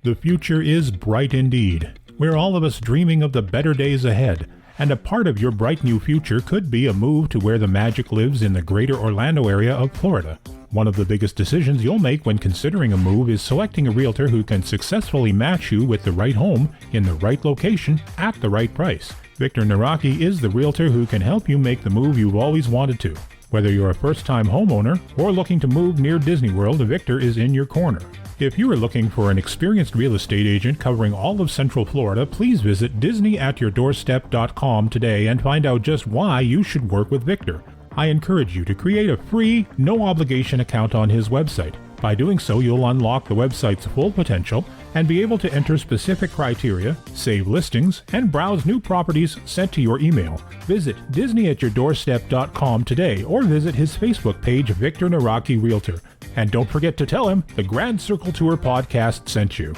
The future is bright indeed. We're all of us dreaming of the better days ahead, and a part of your bright new future could be a move to where the magic lives in the greater Orlando area of Florida. One of the biggest decisions you'll make when considering a move is selecting a realtor who can successfully match you with the right home in the right location at the right price. Victor Naraki is the realtor who can help you make the move you've always wanted to. Whether you're a first-time homeowner or looking to move near Disney World, Victor is in your corner. If you are looking for an experienced real estate agent covering all of Central Florida, please visit DisneyAtYourDoorstep.com today and find out just why you should work with Victor. I encourage you to create a free, no-obligation account on his website. By doing so, you'll unlock the website's full potential and be able to enter specific criteria, save listings, and browse new properties sent to your email. Visit DisneyAtYourDoorstep.com today or visit his Facebook page, Victor Naraki Realtor. And don't forget to tell him the Grand Circle Tour podcast sent you.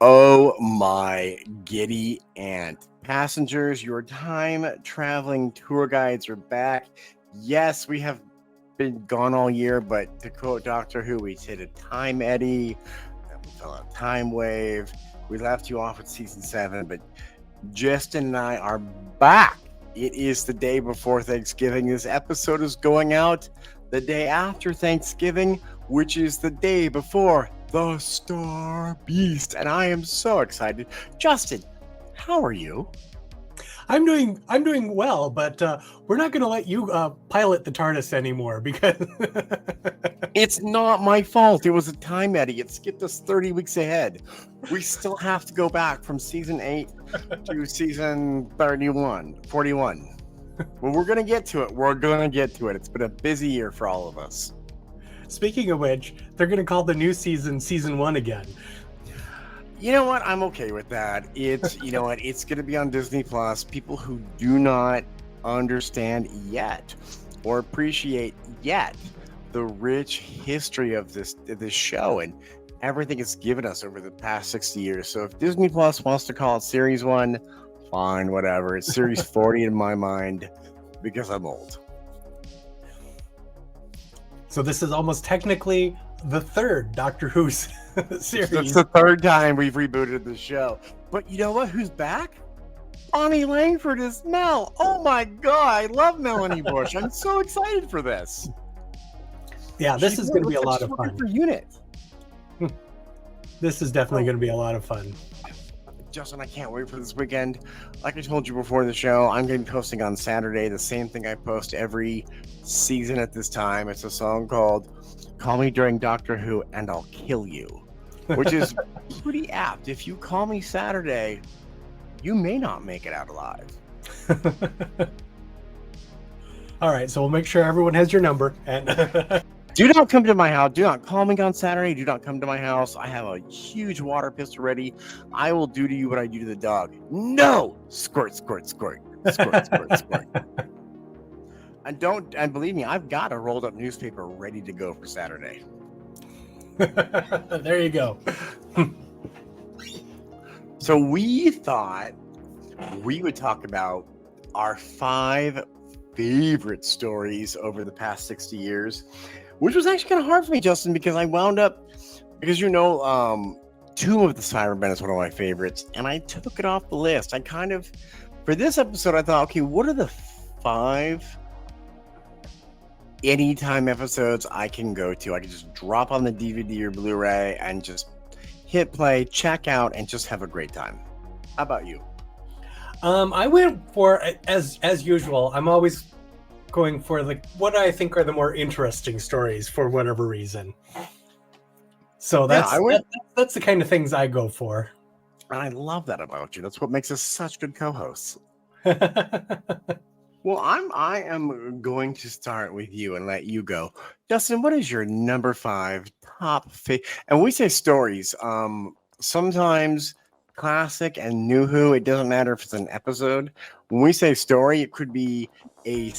Oh my giddy aunt. Passengers, your time-traveling tour guides are back. Yes, we have been gone all year, but to quote Doctor Who, we hit a time eddy, we felt a time wave. We left you off at season 7, but Justin and I are back. It is the day before Thanksgiving. This episode is going out the day after Thanksgiving, which is the day before the Star Beast, and I am so excited. Justin, how are you? I'm doing well, but we're not going to let you pilot the TARDIS anymore because it's not my fault. It was a time eddy. It skipped us 30 weeks ahead. We still have to go back from season 8 to season 41. Well, we're going to get to it. It's been a busy year for all of us. Speaking of which, they're going to call the new season 1 again. You know what? I'm okay with that. It's it's going to be on Disney Plus. People who do not understand yet or appreciate yet the rich history of this show and everything it's given us over the past 60 years. So if Disney Plus wants to call it Series 1, fine, whatever. It's Series 40 in my mind because I'm old. So this is almost technically the third Doctor Who series. It's the third time we've rebooted the show. But you know what? Who's back? Bonnie Langford is Mel. Oh my God, I love Melanie Bush. I'm so excited for this. Yeah, this is going to be a lot of fun. For Unit. This is definitely going to be a lot of fun. Justin, I can't wait for this weekend. Like I told you before the show, I'm going to be posting on Saturday the same thing I post every season at this time. It's a song called Call Me During Doctor Who and I'll Kill You, which is pretty apt. If you call me Saturday, you may not make it out alive. All right, so we'll make sure everyone has your number. And do not come to my house. Do not call me on Saturday. Do not come to my house. I have a huge water pistol ready. I will do to you what I do to the dog. No! Squirt, squirt, squirt. Squirt, squirt, squirt. And believe me, I've got a rolled up newspaper ready to go for Saturday. There you go. So we thought we would talk about our 5 favorite stories over the past 60 years, which was actually kind of hard for me, Justin, because I wound up, Tomb of the Cybermen is one of my favorites, and I took it off the list. For this episode, I thought, okay, what are the 5 anytime episodes I can go to? I can just drop on the DVD or Blu-ray and just hit play, check out, and just have a great time. How about you? I went for, as usual, I'm always going for what I think are the more interesting stories for whatever reason. So that's the kind of things I go for. And I love that about you. That's what makes us such good co-hosts. Well, I am going to start with you and let you go. Justin, what is your number 5 top and when we say stories, sometimes classic and NuWho, it doesn't matter if it's an episode. When we say story, it could be a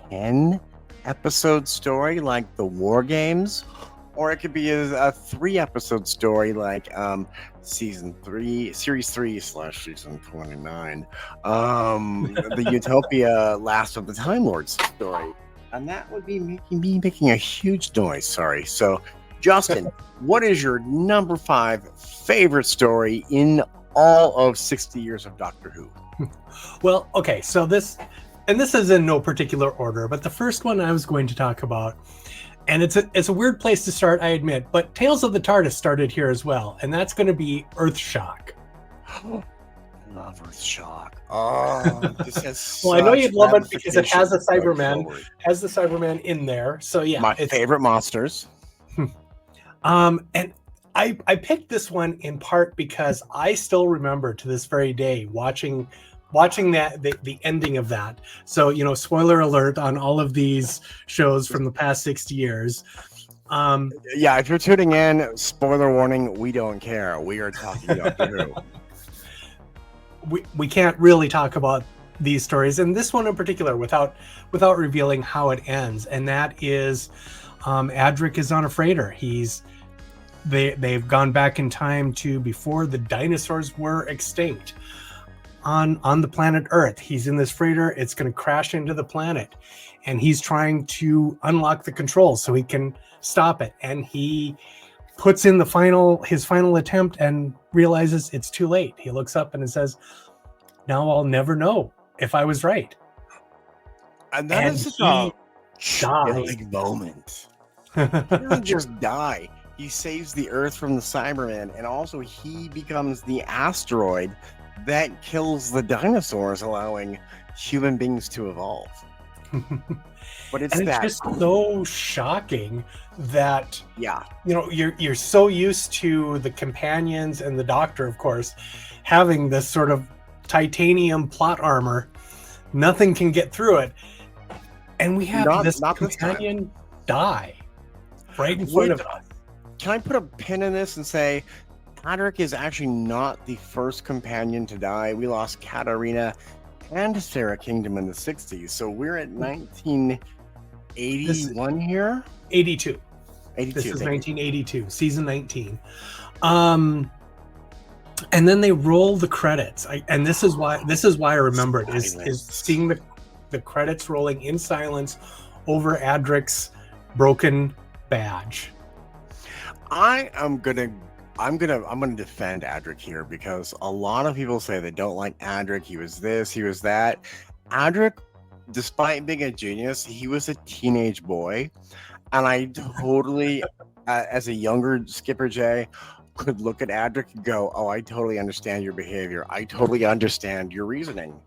10 episode story like the War Games, or it could be a 3 episode story like season 3, series 3 / season 29, the Utopia Last of the Time Lords story. And that would be making a huge noise. Sorry. So, Justin, what is your number 5 favorite story in all of 60 years of Doctor Who? Well, okay, so this is in no particular order, but the first one I was going to talk about, and it's a weird place to start, I admit, but Tales of the TARDIS started here as well, and that's going to be Earthshock. I love Earthshock. Oh, this has well, I know you'd love it because it has a Cyberman in there. So yeah, my favorite monsters. And I picked this one in part because I still remember to this very day watching that the ending of that. So, you know, spoiler alert on all of these shows from the past 60 years. Yeah, if you're tuning in, spoiler warning, we don't care. We are talking Doctor Who. We can't really talk about these stories, and this one in particular, without revealing how it ends. And that is, Adric is on a freighter. They've gone back in time to before the dinosaurs were extinct on the planet Earth. He's in this freighter. It's going to crash into the planet, and he's trying to unlock the controls so he can stop it. And he puts in his final attempt and realizes it's too late. He looks up and it says, "Now I'll never know if I was right." And that is a chilling moment. He doesn't just die. He saves the Earth from the Cybermen, and also he becomes the asteroid that kills the dinosaurs, allowing human beings to evolve. But it's just so shocking that, yeah, you know, you're so used to the companions and the Doctor, of course, having this sort of titanium plot armor. Nothing can get through it, and we have this companion die right in front of us. Can I put a pin in this and say Adric is actually not the first companion to die? We lost Katarina and Sarah Kingdom in the 60s, so we're at 1981 here? 82. 82. This is 1982, season 19. And then they roll the credits. And this is why I remember it, is seeing the credits rolling in silence over Adric's broken badge. I'm gonna defend Adric here, because a lot of people say they don't like Adric. He was this, he was that. Adric, despite being a genius, he was a teenage boy, and I totally, as a younger Skipper J, could look at Adric and go, "Oh, I totally understand your behavior. I totally understand your reasoning."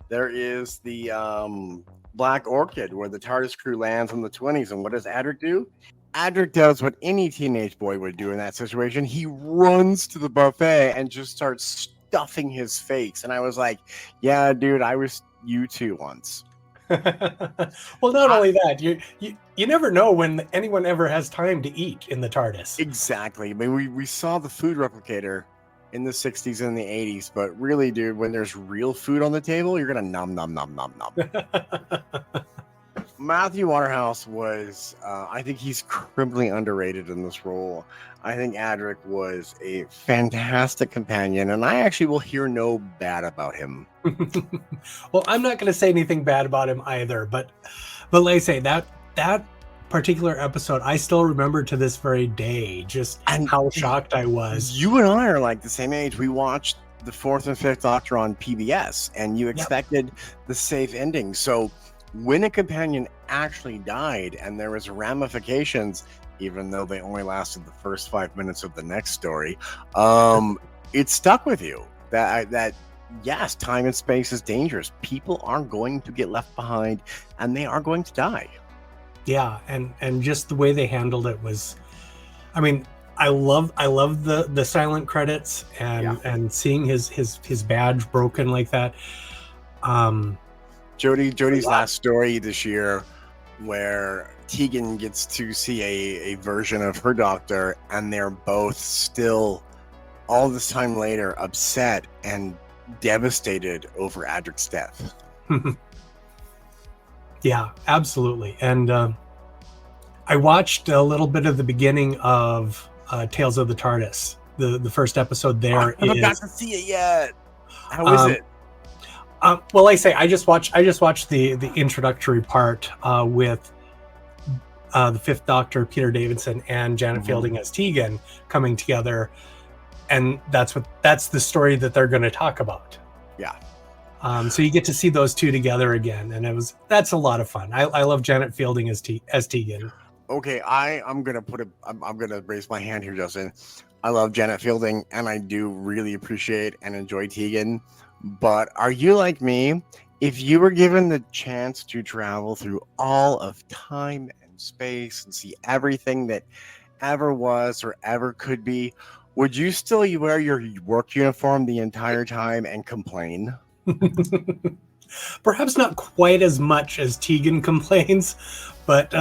There is the Black Orchid, where the TARDIS crew lands in the 20s, and what does Adric do? Adric does what any teenage boy would do in that situation. He runs to the buffet and just starts stuffing his face. And I was like, yeah, dude, I was you too once. Well, not only that, you never know when anyone ever has time to eat in the TARDIS. Exactly. I mean, we saw the food replicator in the 60s and the 80s, but really, dude, when there's real food on the table, you're going to nom, nom, nom, nom, nom. Matthew Waterhouse was, I think he's criminally underrated in this role. I think Adric was a fantastic companion, and I actually will hear no bad about him. Well, I'm not going to say anything bad about him either, but like I say, that particular episode, I still remember to this very day just how shocked I was. You and I are like the same age. We watched the 4th and 5th Doctor on PBS, and you expected the safe ending. So when a companion actually died and there was ramifications, even though they only lasted the first 5 minutes of the next story, it stuck with you that yes, time and space is dangerous. People are going to get left behind, and they are going to die. Yeah, and just the way they handled it was, I mean, I love the silent credits and seeing his badge broken like that. Jodie's last story this year, where Tegan gets to see a version of her Doctor, and they're both still, all this time later, upset and devastated over Adric's death. Yeah, absolutely. And I watched a little bit of the beginning of Tales of the TARDIS the first episode there. I haven't got to see it yet. How is it? Well, like I say, I just watched the introductory part with the Fifth Doctor, Peter Davison, and Janet Fielding as Tegan coming together, and that's the story that they're going to talk about. Yeah. So you get to see those two together again, and that's a lot of fun. I love Janet Fielding as Tegan. Okay, I'm gonna raise my hand here, Justin. I love Janet Fielding, and I do really appreciate and enjoy Tegan. But are you like me? If you were given the chance to travel through all of time and space and see everything that ever was or ever could be, would you still wear your work uniform the entire time and complain? Perhaps not quite as much as Tegan complains, but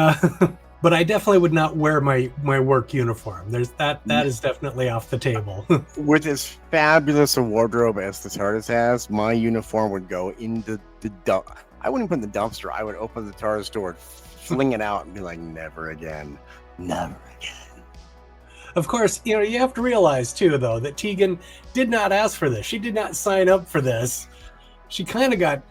I definitely would not wear my work uniform. That is definitely off the table. With as fabulous a wardrobe as the TARDIS has, my uniform would go into the dump. I wouldn't put in the dumpster. I would open the TARDIS door, fling it out, and be like, never again. Never again. Of course, you have to realize, too, though, that Tegan did not ask for this. She did not sign up for this. She kind of got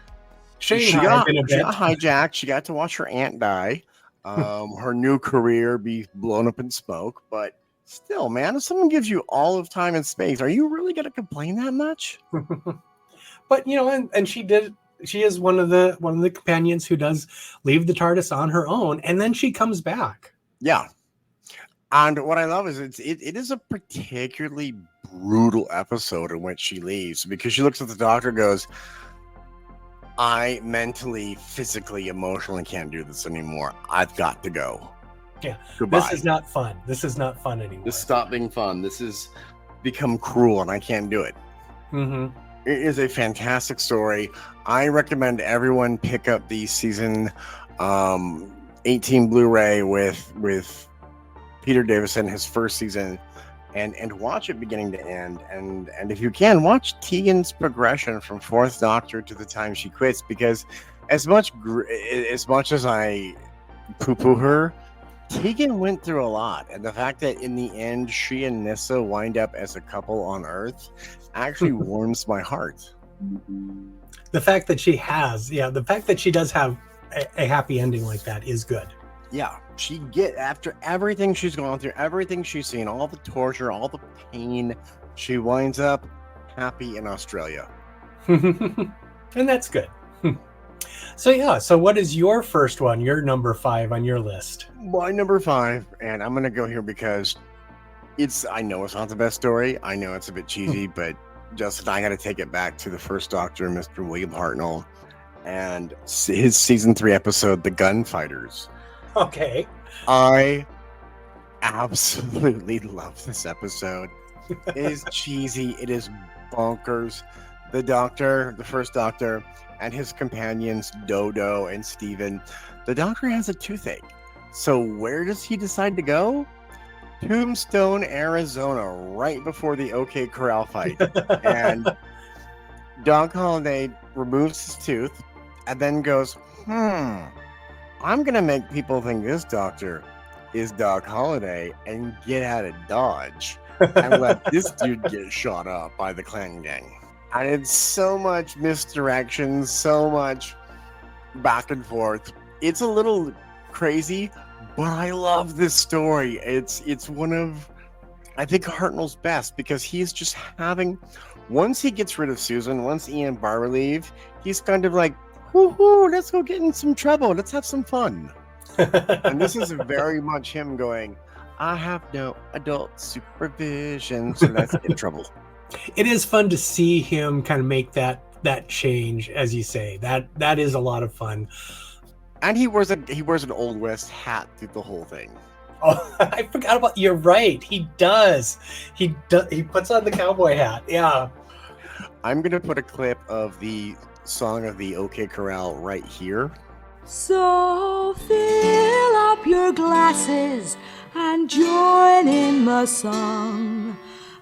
shanghaied in a bit. She got hijacked. She got to watch her aunt die. Her new career be blown up in smoke. But still, man, if someone gives you all of time and space, are you really going to complain that much? But, and she did. She is one of the companions who does leave the TARDIS on her own, and then she comes back. Yeah. And what I love is it is a particularly brutal episode in which she leaves, because she looks at the Doctor and goes, I mentally, physically, emotionally can't do this anymore. I've got to go. Yeah. Goodbye. This is not fun. This is not fun anymore. This stopped being fun. This has become cruel and I can't do it. Mm-hmm. It is a fantastic story. I recommend everyone pick up the season 18 Blu-ray with Peter Davison, his first season, and watch it beginning to end. And if you can, watch Tegan's progression from Fourth Doctor to the time she quits, because as much as I poo-poo her, Tegan went through a lot. And the fact that in the end she and Nyssa wind up as a couple on Earth actually warms my heart. The fact that the fact that she does have a happy ending like that is good. Yeah, after everything she's gone through, everything she's seen, all the torture, all the pain, she winds up happy in Australia. And that's good. So what is your first one, your number 5 on your list? My number 5, and I'm going to go here because I know it's not the best story. I know it's a bit cheesy, but Justin, I got to take it back to the First Doctor, Mr. William Hartnell, and his season 3 episode, The Gunfighters. Okay. I absolutely love this episode. It is cheesy. It is bonkers. The First Doctor, and his companions, Dodo and Steven. The Doctor has a toothache. So where does he decide to go? Tombstone, Arizona, right before the OK Corral fight. And Doc Holliday removes his tooth and then goes, I'm going to make people think this Doctor is Doc Holliday and get out of Dodge and let this dude get shot up by the Klan gang. And it's so much misdirection, so much back and forth. It's a little crazy, but I love this story. It's one of, I think, Hartnell's best, because he's just once he gets rid of Susan, once Ian and Barbara leave, he's kind of like, woohoo, let's go get in some trouble. Let's have some fun. And this is very much him going, I have no adult supervision, so let's get in trouble. It is fun to see him kind of make that change, as you say. That is a lot of fun. And he wears an Old West hat through the whole thing. Oh, I forgot about. You're right. He does. He puts on the cowboy hat. Yeah. I'm gonna put a clip of the song of the OK Corral right here. So fill up your glasses and join in the song.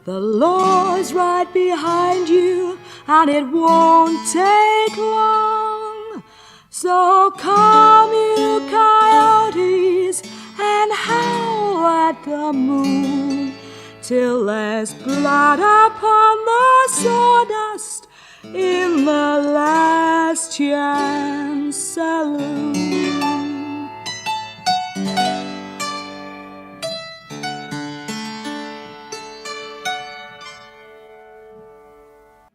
The Lord's right behind you, and it won't take long. So come, you coyotes, and howl at the moon. till there's blood upon the sawdust in the last chance saloon.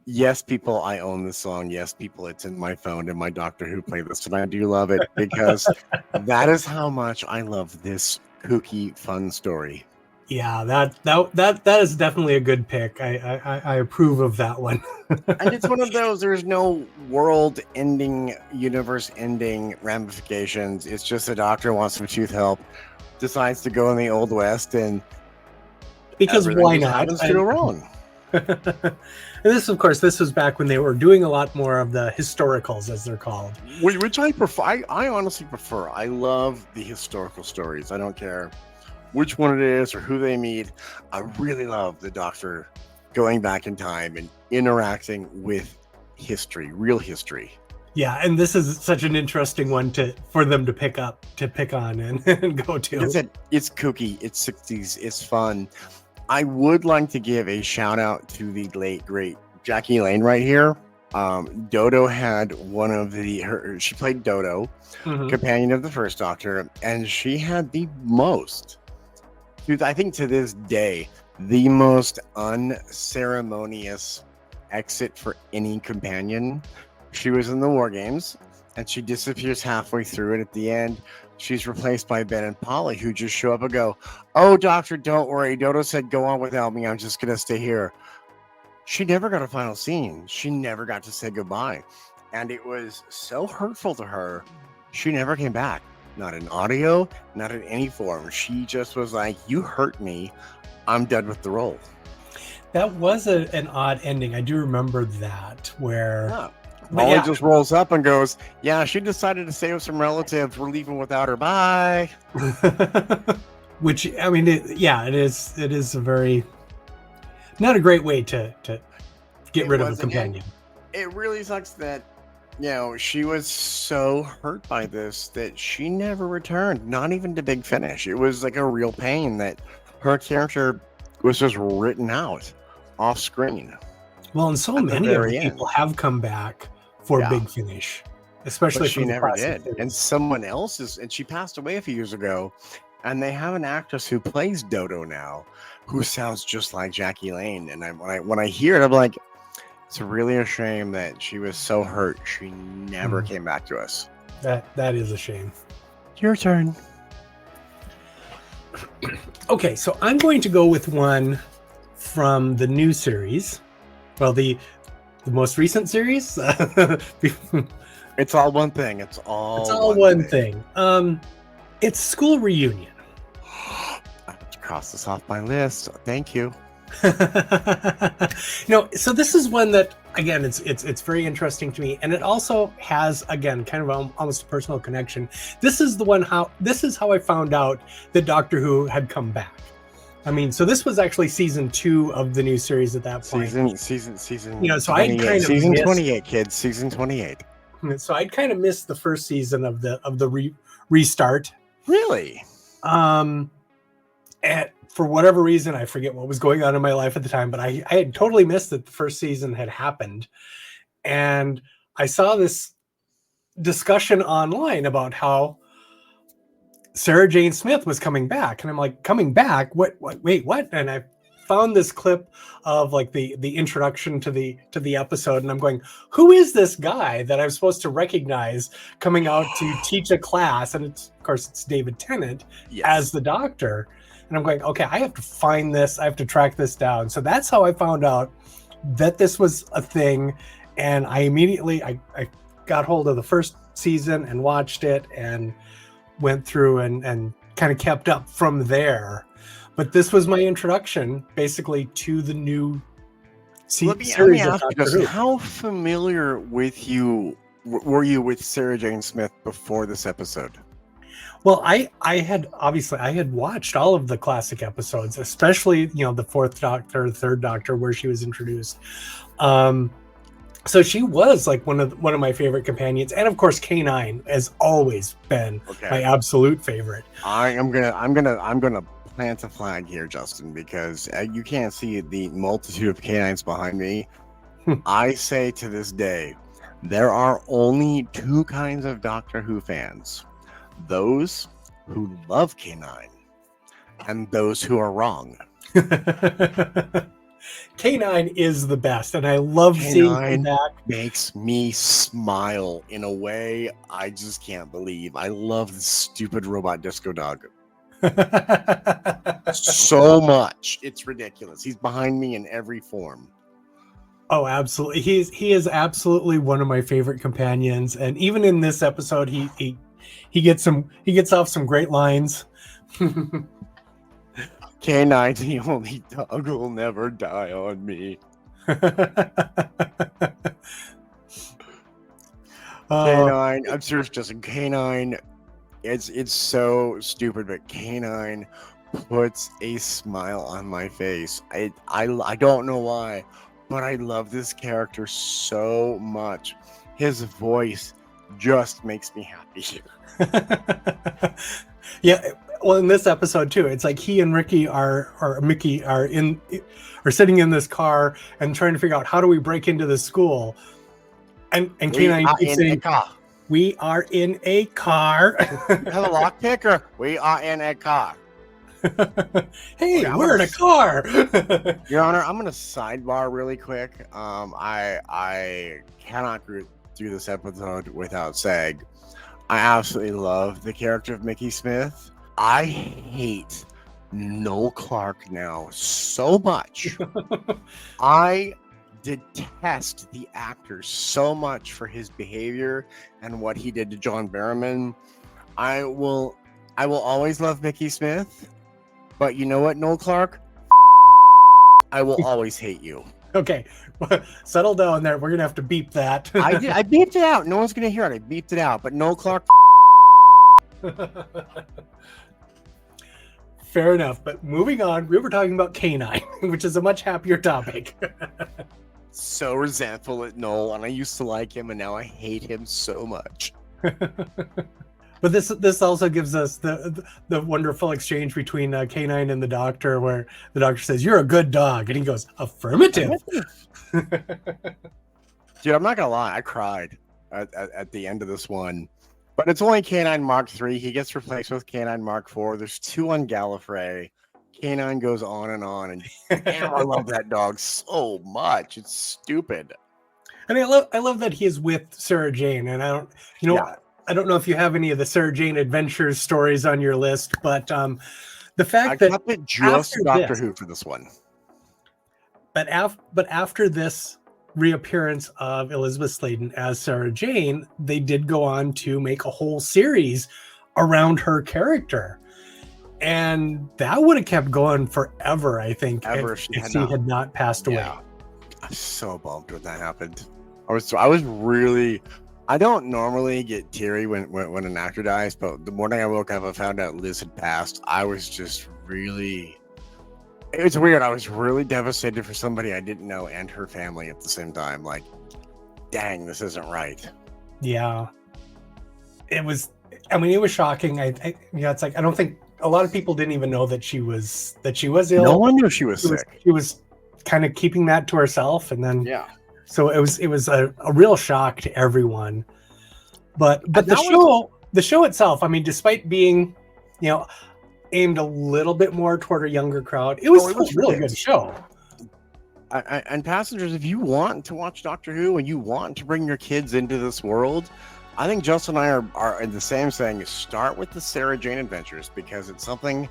Yes, people, I own this song. Yes, people, it's in my phone and my Doctor Who playlist, and I do love it because that is how much I love this kooky, fun story. Yeah, that is definitely a good pick. I approve of that one. And it's one of those, there's no world ending, universe ending ramifications. It's just the Doctor wants some tooth help, decides to go in the Old West, and because why not? Happens to go wrong. And this, of course, this was back when they were doing a lot more of the historicals, as they're called. Which I prefer. I honestly prefer. I love the historical stories. I don't care which one it is or who they meet. I really love the Doctor going back in time and interacting with history, real history. Yeah, and this is such an interesting one for them to pick on and go to. It's kooky, it's 60s, it's fun. I would like to give a shout out to the late great Jackie Lane right here. Dodo had she played Dodo, companion of the first Doctor, and she had the most, I think to this day, the most unceremonious exit for any companion. She was in the War Games, and she disappears halfway through it. At the end, she's replaced by Ben and Polly, who just show up and go, "Oh, Doctor, don't worry. Dodo said go on without me. I'm just going to stay here." She never got a final scene. She never got to say goodbye. And it was so hurtful to her. She never came back. Not in audio, not in any form. She just was like, "You hurt me. I'm done with the role." That was an odd ending. I do remember that, where... Yeah. Molly just rolls up and goes, "Yeah, she decided to stay with some relatives. We're leaving without her. Bye." Which, I mean, it is a very, not a great way to get rid of a companion. It really sucks that, she was so hurt by this that she never returned, not even to Big Finish. It was like a real pain that her character was just written out off screen. Well, and so many of the people have come back for Big Finish, especially but she never did. And someone else and she passed away a few years ago, and they have an actress who plays Dodo now, who sounds just like Jackie Lane. And when I hear it, I'm like, it's really a shame that she was so hurt she never came back to us. That is a shame. Your turn. Okay, so I'm going to go with one from the new series. Well, the most recent series. It's all one thing. It's all one thing. It's School Reunion. I have to cross this off my list. Thank you. So this is one that, again, it's very interesting to me, and it also has, again, kind of almost a personal connection. This is how I found out that Doctor Who had come back. I mean, so this was actually season 2 of the new series at that point. Season. So I kind of season 28, kids. Season 28. So I'd kind of missed the first season of the restart. Really? And for whatever reason, I forget what was going on in my life at the time, but I had totally missed that the first season had happened. And I saw this discussion online about how Sarah Jane Smith was coming back, and I'm like, coming back? What? Wait, what? And I found this clip of like the introduction to the episode, and I'm going, who is this guy that I'm supposed to recognize coming out to teach a class? And of course it's David Tennant as the Doctor. And I'm going, okay, I have to find this. I have to track this down. So that's how I found out that this was a thing. And I immediately I got hold of the first season and watched it and went through and kind of kept up from there. But this was my introduction basically to the new series of Doctor Who. How familiar were you with Sarah Jane Smith before this episode? Well, I had watched all of the classic episodes, especially the Fourth Doctor, Third Doctor, where she was introduced. So she was like one of my favorite companions, and of course K9 has always been my absolute favorite. I'm gonna plant a flag here, Justin, because you can't see the multitude of canines behind me. I say to this day, there are only two kinds of Doctor Who fans: those who love K9 and those who are wrong. K9 is the best, and I love seeing him back. Makes me smile in a way I just can't believe. I love the stupid robot disco dog so much. It's ridiculous. He's behind me in every form. Oh, absolutely. He is absolutely one of my favorite companions, and even in this episode, he gets off some great lines. K9, the only dog who will never die on me. K9, I'm serious, Justin. K9, it's so stupid, but K9 puts a smile on my face. I don't know why, but I love this character so much. His voice just makes me happy. Yeah, well, in this episode too, it's like he and Mickey are sitting in this car and trying to figure out how do we break into the school, and K9 keeps saying, "We are in a car." Have a lockpick, or we are in a car. Hey, we're in a car. Your Honor, I'm gonna sidebar really quick. I cannot do this episode without saying I absolutely love the character of Mickey Smith. I hate Noel Clarke now so much. I detest the actor so much for his behavior and what he did to John Barrowman. I will always love Mickey Smith, but you know what, Noel Clarke? I will always hate you. Okay, settle down there. We're gonna have to beep that. I beeped it out. No one's gonna hear it. I beeped it out. But Noel Clarke. Fair enough. But moving on, we were talking about K9, which is a much happier topic. So resentful at Noel, and I used to like him, and now I hate him so much. But this also gives us the wonderful exchange between K9 and the Doctor, where the Doctor says, "You're a good dog," and he goes, "Affirmative." Dude, I'm not gonna lie, I cried at the end of this one. But it's only K9 Mark III. He gets replaced with K9 Mark IV. There's two on Gallifrey. K9 goes on, and damn, I love that dog so much. It's stupid. And I love that he is with Sarah Jane, and I don't know if you have any of the Sarah Jane Adventures stories on your list, but the fact that kept it just Doctor Who for this one. But after this reappearance of Elizabeth Sladen as Sarah Jane, they did go on to make a whole series around her character, and that would have kept going forever, I think, if she had not passed away. Yeah. I'm so bummed when that happened. I was really. I don't normally get teary when an actor dies, but the morning I woke up and found out Liz had passed, I was just really. It was weird. I was really devastated for somebody I didn't know and her family at the same time. Like, dang, this isn't right. Yeah, it was. I mean, it was shocking. It's like I don't think a lot of people didn't even know that she was ill. No one knew she was sick. She was kind of keeping that to herself, and then So it was a real shock to everyone. But the show itself, I mean, despite being, aimed a little bit more toward a younger crowd, it was a really good show. And passengers, if you want to watch Doctor Who and you want to bring your kids into this world, I think Justin and I are in the same saying, start with the Sarah Jane Adventures, because it's something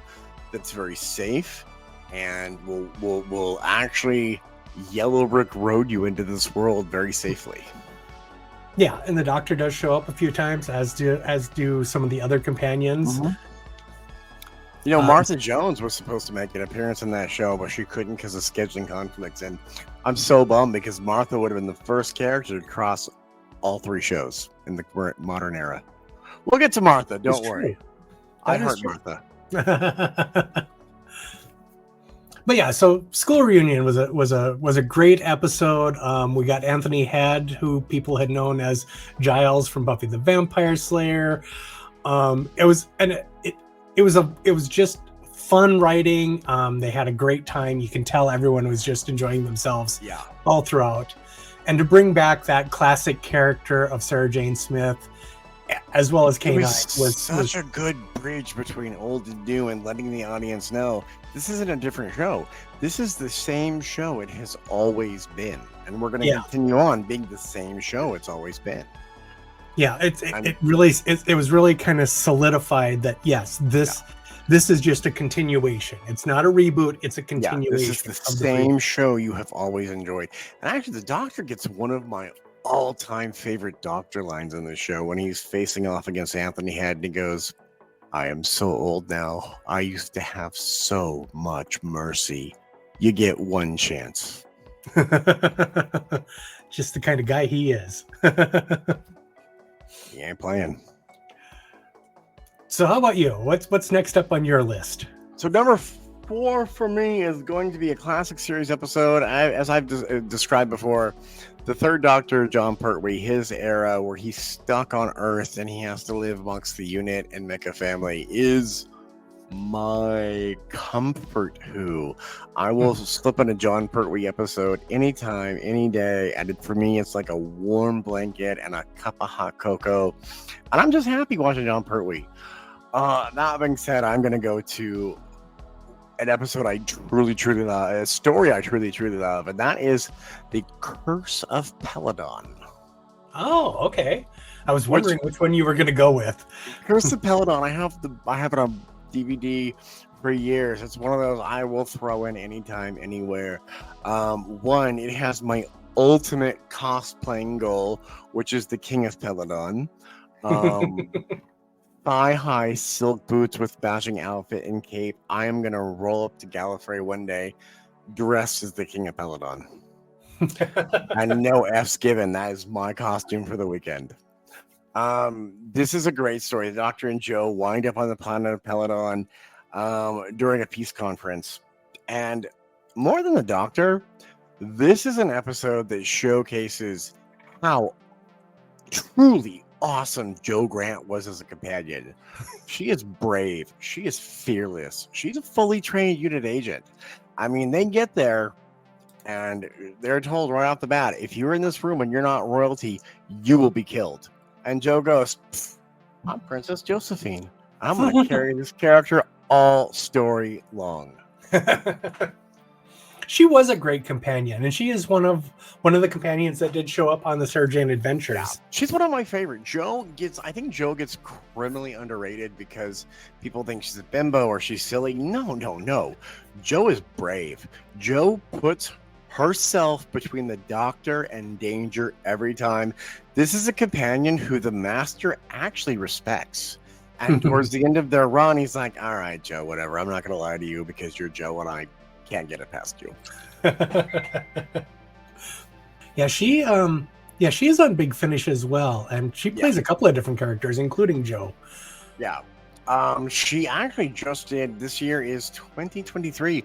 that's very safe and will actually yellow brick road you into this world very safely. Yeah, and the Doctor does show up a few times, as do some of the other companions. Mm-hmm. Martha Jones was supposed to make an appearance in that show, but she couldn't because of scheduling conflicts. And I'm so bummed, because Martha would have been the first character to cross all three shows in the modern era. We'll get to Martha. Don't worry. I heard Martha. But yeah, so School Reunion was a great episode. We got Anthony Head, who people had known as Giles from Buffy the Vampire Slayer. It was just fun writing. They had a great time. You can tell everyone was just enjoying themselves all throughout. And to bring back that classic character of Sarah Jane Smith, as well as K9, was such a good bridge between old and new, and letting the audience know this isn't a different show. This is the same show it has always been, and we're going to continue on being the same show it's always been. Yeah, it was really kind of solidified that yes, this is just a continuation. It's not a reboot; it's a continuation. This is the same show you have always enjoyed. And actually, the Doctor gets one of my all-time favorite Doctor lines in the show when he's facing off against Anthony Head, and he goes, "I am so old now. I used to have so much mercy. You get one chance." Just the kind of guy he is. He ain't playing. So how about you? What's next up on your list? So number 4 for me is going to be a classic series episode. As I've described before, the Third Doctor, John Pertwee, his era where he's stuck on Earth and he has to live amongst the unit and make a family is my comfort Who. I will slip in a John Pertwee episode anytime, any day, and for me it's like a warm blanket and a cup of hot cocoa, and I'm just happy watching John Pertwee. That being said, I'm going to go to an episode I truly love, a story I truly love, and that is The Curse of Peladon. Oh, okay. I was wondering which one you were going to go with. Curse of Peladon. I have it on DVD for years. It's one of those I will throw in anytime, anywhere. One, it has my ultimate cosplaying goal, which is the King of Peladon. Thigh-high silk boots with matching outfit and cape. I am gonna roll up to Gallifrey one day dressed as the King of Peladon. And no F's given. That is my costume for the weekend. This is a great story. The Doctor and Jo wind up on the planet of Peladon during a peace conference. And more than the Doctor, this is an episode that showcases how truly awesome Jo Grant was as a companion. She is brave. She is fearless. She's a fully trained unit agent. I mean, they get there and they're told right off the bat, if you're in this room and you're not royalty, you will be killed. And Jo goes, I'm Princess Josephine. I'm going to carry this character all story long. She was a great companion, and she is one of the companions that did show up on the Sarah Jane Adventures. Yeah, she's one of my favorite. I think Jo gets criminally underrated because people think she's a bimbo or she's silly. No. Jo is brave. Jo puts herself between the Doctor and danger every time. This is a companion who the Master actually respects. And towards the end of their run, he's like, all right, Jo, whatever. I'm not going to lie to you because you're Jo and I can't get it past you. She is on Big Finish as well. And she plays a couple of different characters, including Jo. Yeah. She actually just did, this year is 2023.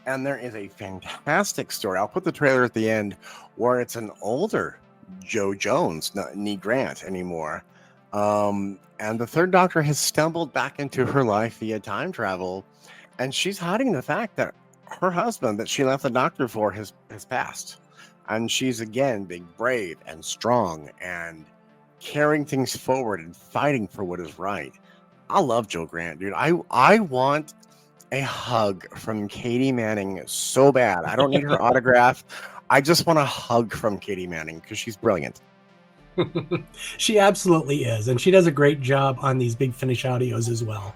And there is a fantastic story. I'll put the trailer at the end where it's an older Jo Jones, not Nee Grant anymore. And the Third Doctor has stumbled back into her life via time travel. And she's hiding the fact that her husband that she left the Doctor for has passed. And she's again being brave and strong and carrying things forward and fighting for what is right. I love Jo Grant, dude. I want a hug from Katie Manning so bad. I don't need her autograph. I just want a hug from Katie Manning because she's brilliant. She absolutely is. And she does a great job on these Big Finish audios as well.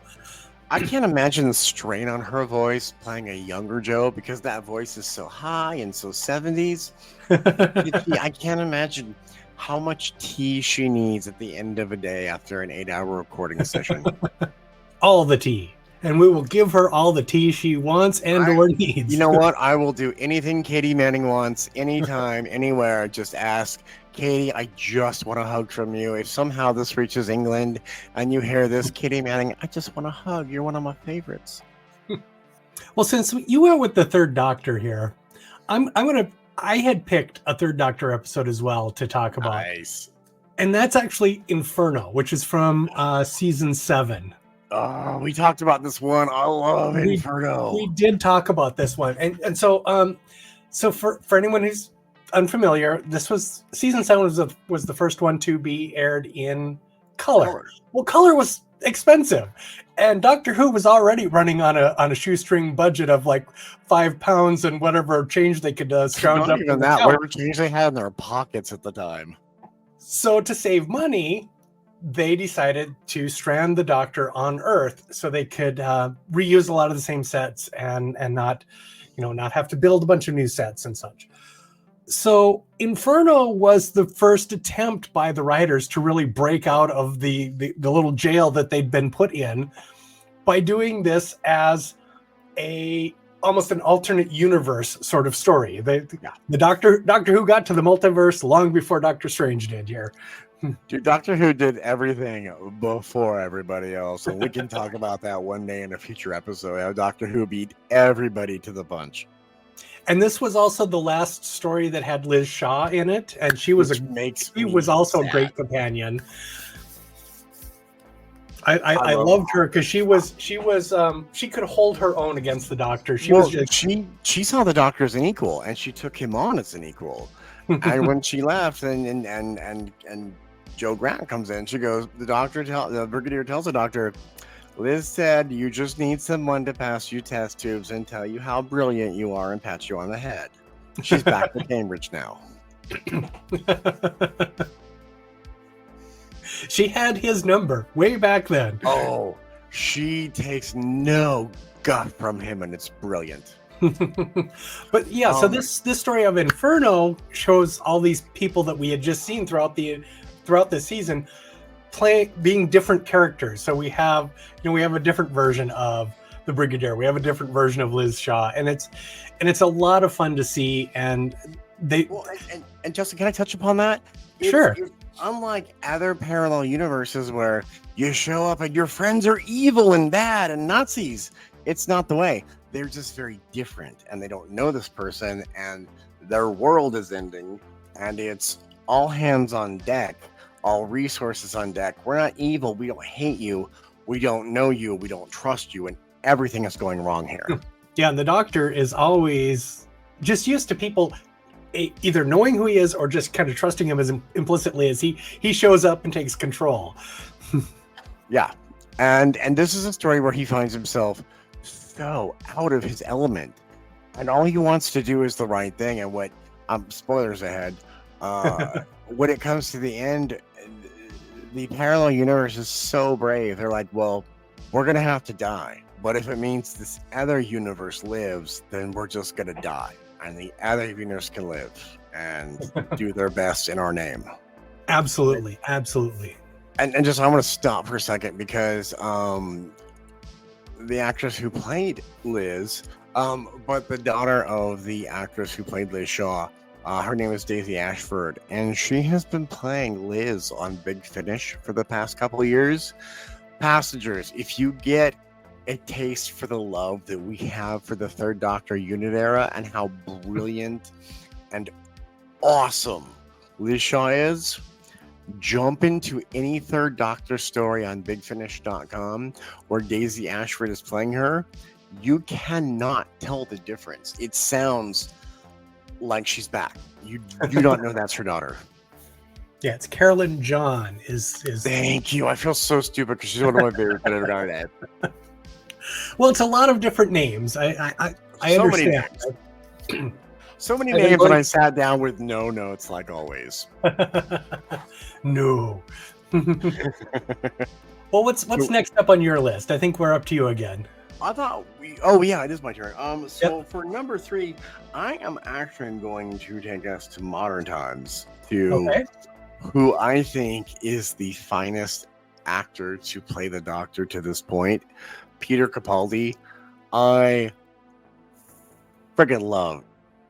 I can't imagine the strain on her voice playing a younger Jo because that voice is so high and so 70s. I can't imagine how much tea she needs at the end of a day after an 8-hour recording session. All the tea. And we will give her all the tea she wants or needs. You know what? I will do anything Katie Manning wants, anytime, anywhere. Just ask, Katie, I just want a hug from you. If somehow this reaches England and you hear this, Katie Manning, I just want a hug. You're one of my favorites. Well, since you went with the Third Doctor here, I had picked a Third Doctor episode as well to talk about. Nice. And that's actually Inferno, which is from season 7. Oh, we talked about this one. I love Inferno. We did talk about this one, and so for anyone who's unfamiliar, this was season 7 was the first one to be aired in color. Well, color was expensive, and Doctor Who was already running on a shoestring budget of like £5 and whatever change they could scrounge up. Not even that, whatever change they had in their pockets at the time. So to save money, they decided to strand the Doctor on Earth so they could reuse a lot of the same sets and not have to build a bunch of new sets and such. So Inferno was the first attempt by the writers to really break out of the little jail that they'd been put in by doing this as almost an alternate universe sort of story. The Doctor Who got to the multiverse long before Doctor Strange did here. Dude, Doctor Who did everything before everybody else, and we can talk about that one day in a future episode. How Doctor Who beat everybody to the punch. And this was also the last story that had Liz Shaw in it, and she was also a great companion. I loved her because she could hold her own against the Doctor. She saw the Doctor as an equal, and she took him on as an equal. And when she left, and Joe Grant comes in, she goes, the Brigadier tells the Doctor, Liz said you just need someone to pass you test tubes and tell you how brilliant you are and pat you on the head. She's back to Cambridge now. She had his number way back then. Oh, she takes no guff from him, and it's brilliant. But yeah, so this story of Inferno shows all these people that we had just seen throughout the season being different characters. So we have a different version of the Brigadier, we have a different version of Liz Shaw, and it's a lot of fun to see. And and Justin, can I touch upon that? Sure. It's unlike other parallel universes where you show up and your friends are evil and bad and Nazis, it's not the way. They're just very different, and they don't know this person, and their world is ending, and it's all hands on deck, all resources on deck. We're not evil. We don't hate you. We don't know you. We don't trust you, and everything is going wrong here. Yeah, and the Doctor is always just used to people either knowing who he is or just kind of trusting him as implicitly as he shows up and takes control. Yeah, and this is a story where he finds himself so out of his element, and all he wants to do is the right thing. And what spoilers ahead, when it comes to the end, the parallel universe is so brave. They're like, well, we're gonna have to die, but if it means this other universe lives, then we're just gonna die, and the other universe can live and do their best in our name. Absolutely. And just, I want to stop for a second because the actress who played Liz, but the daughter of the actress who played Liz Shaw, her name is Daisy Ashford, and she has been playing Liz on Big Finish for the past couple of years. Passengers, if you get a taste for the love that we have for the Third Doctor unit era and how brilliant and awesome Liz Shaw is, jump into any Third Doctor story on BigFinish.com where Daisy Ashford is playing her. You cannot tell the difference. It sounds like she's back. You do not know that's her daughter. Yeah, it's Carolyn John. Is Thank you. I feel so stupid because she's one of my favorites I've ever got at. Well, it's a lot of different names. I understand. So many names, and I sat down with no notes like always. No. Well, what's next up on your list? I think we're up to you again. It is my turn. For number 3, I am actually going to take us to modern times to who I think is the finest actor to play the Doctor to this point, Peter Capaldi. I freaking love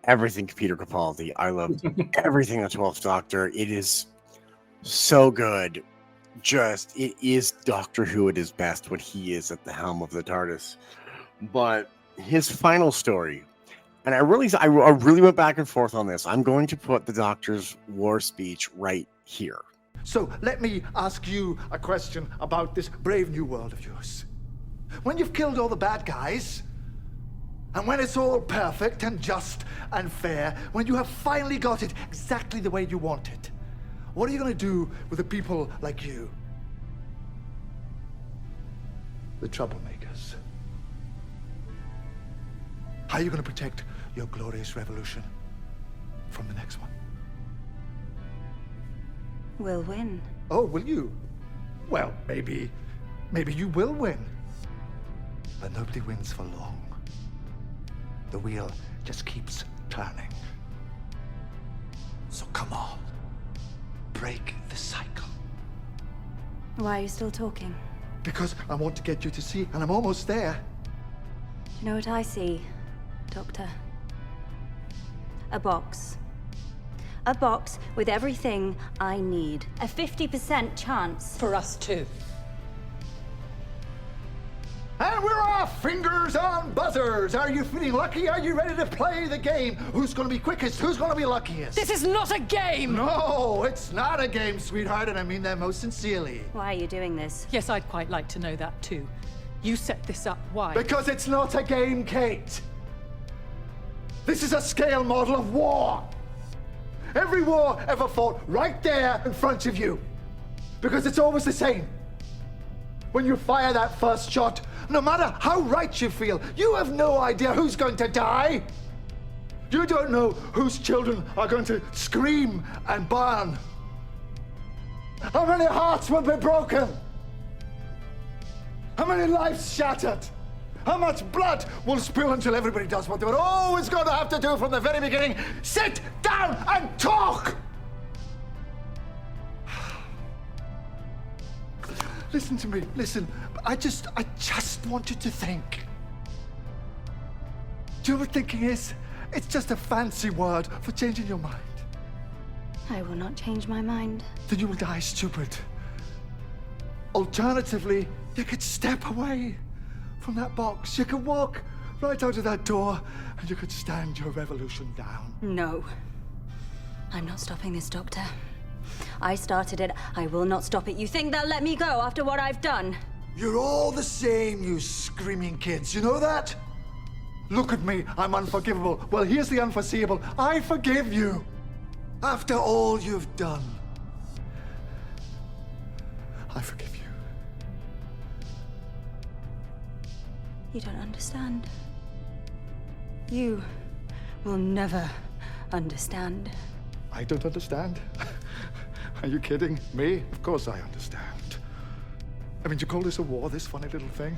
everything Peter Capaldi. I love everything the 12th Doctor. It is so good. It is Doctor Who at his best when he is at the helm of the TARDIS. But his final story, and I really went back and forth on this. I'm going to put the Doctor's war speech right here. So let me ask you a question about this brave new world of yours. When you've killed all the bad guys, and when it's all perfect and just and fair, when you have finally got it exactly the way you want it, what are you going to do with the people like you? The troublemakers. How are you going to protect your glorious revolution from the next one? We'll win. Oh, will you? Well, maybe you will win. But nobody wins for long. The wheel just keeps turning. So come on, break the cycle. Why are you still talking? Because I want to get you to see, and I'm almost there. You know what I see, Doctor? A box. A box with everything I need. A 50% chance. For us too. And we're off! Fingers on buzzers! Are you feeling lucky? Are you ready to play the game? Who's gonna be quickest? Who's gonna be luckiest? This is not a game! No, it's not a game, sweetheart, and I mean that most sincerely. Why are you doing this? Yes, I'd quite like to know that too. You set this up, why? Because it's not a game, Kate. This is a scale model of war. Every war ever fought right there in front of you. Because it's always the same. When you fire that first shot, no matter how right you feel, you have no idea who's going to die. You don't know whose children are going to scream and burn. How many hearts will be broken? How many lives shattered? How much blood will spill until everybody does what they were always going to have to do from the very beginning? Sit down and talk! Listen to me, listen. I just want you to think. Do you know what thinking is? It's just a fancy word for changing your mind. I will not change my mind. Then you will die stupid. Alternatively, you could step away from that box. You could walk right out of that door and you could stand your revolution down. No. I'm not stopping this, Doctor. I started it. I will not stop it. You think they'll let me go after what I've done? You're all the same, you screaming kids. You know that? Look at me. I'm unforgivable. Well, here's the unforeseeable. I forgive you. After all you've done, I forgive you. You don't understand. You will never understand. I don't understand? Are you kidding me? Of course I understand. I mean, do you call this a war, this funny little thing?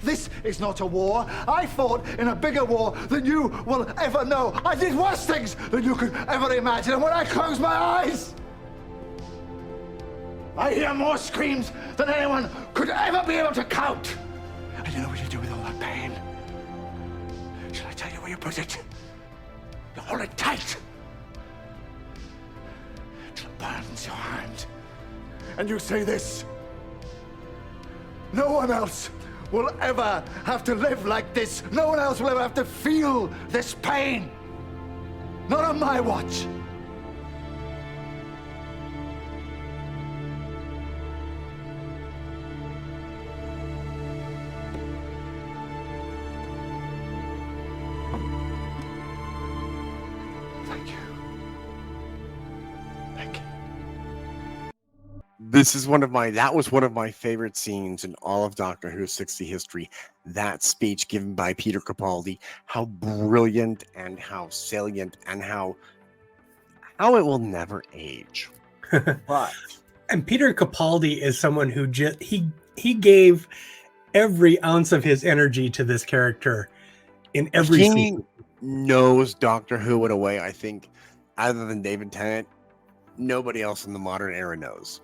This is not a war. I fought in a bigger war than you will ever know. I did worse things than you could ever imagine. And when I close my eyes, I hear more screams than anyone could ever be able to count. And you know what you do with all that pain? Shall I tell you where you put it? You hold it tight. Till it burns your hand. And you say this: no one else will ever have to live like this. No one else will ever have to feel this pain. Not on my watch. Thank you. Thank you. That was one of my favorite scenes in all of Doctor Who's 60 history. That speech given by Peter Capaldi, how brilliant and how salient and how it will never age. But and Peter Capaldi is someone who just he gave every ounce of his energy to this character in every scene. Knows Doctor Who in a way I think, other than David Tennant, nobody else in the modern era knows.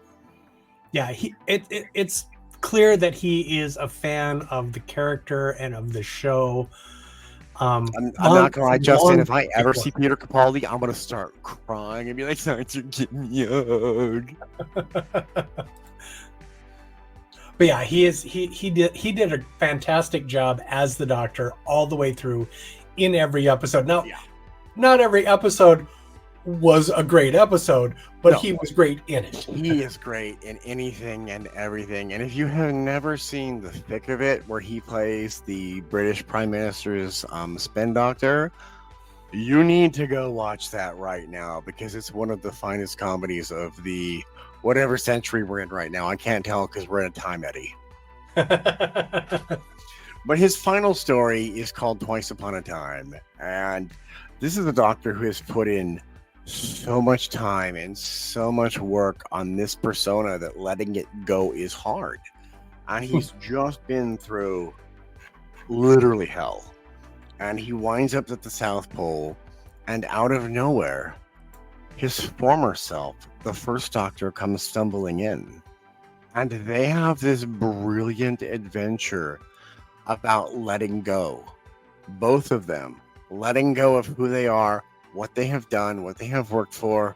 Yeah, it's clear that he is a fan of the character and of the show. I'm not gonna lie, Justin. If I ever see Peter Capaldi, I'm gonna start crying and be like, "Start to get me out." But yeah, he did a fantastic job as the Doctor all the way through in every episode. Now, not every episode was a great episode, but No. he was great in it. He is great in anything and everything. And if you have never seen the thick of it, where he plays the British Prime Minister's spin doctor, you need to go watch that right now, because it's one of the finest comedies of the whatever century we're in right now. I can't tell because we're in a time eddy. But his final story is called Twice Upon a Time. And this is a doctor who has put in so much time and so much work on this persona that letting it go is hard. And he's just been through literally hell. And he winds up at the South Pole, and out of nowhere, his former self, the first doctor, comes stumbling in. And they have this brilliant adventure about letting go. Both of them letting go of who they are, what they have done, what they have worked for,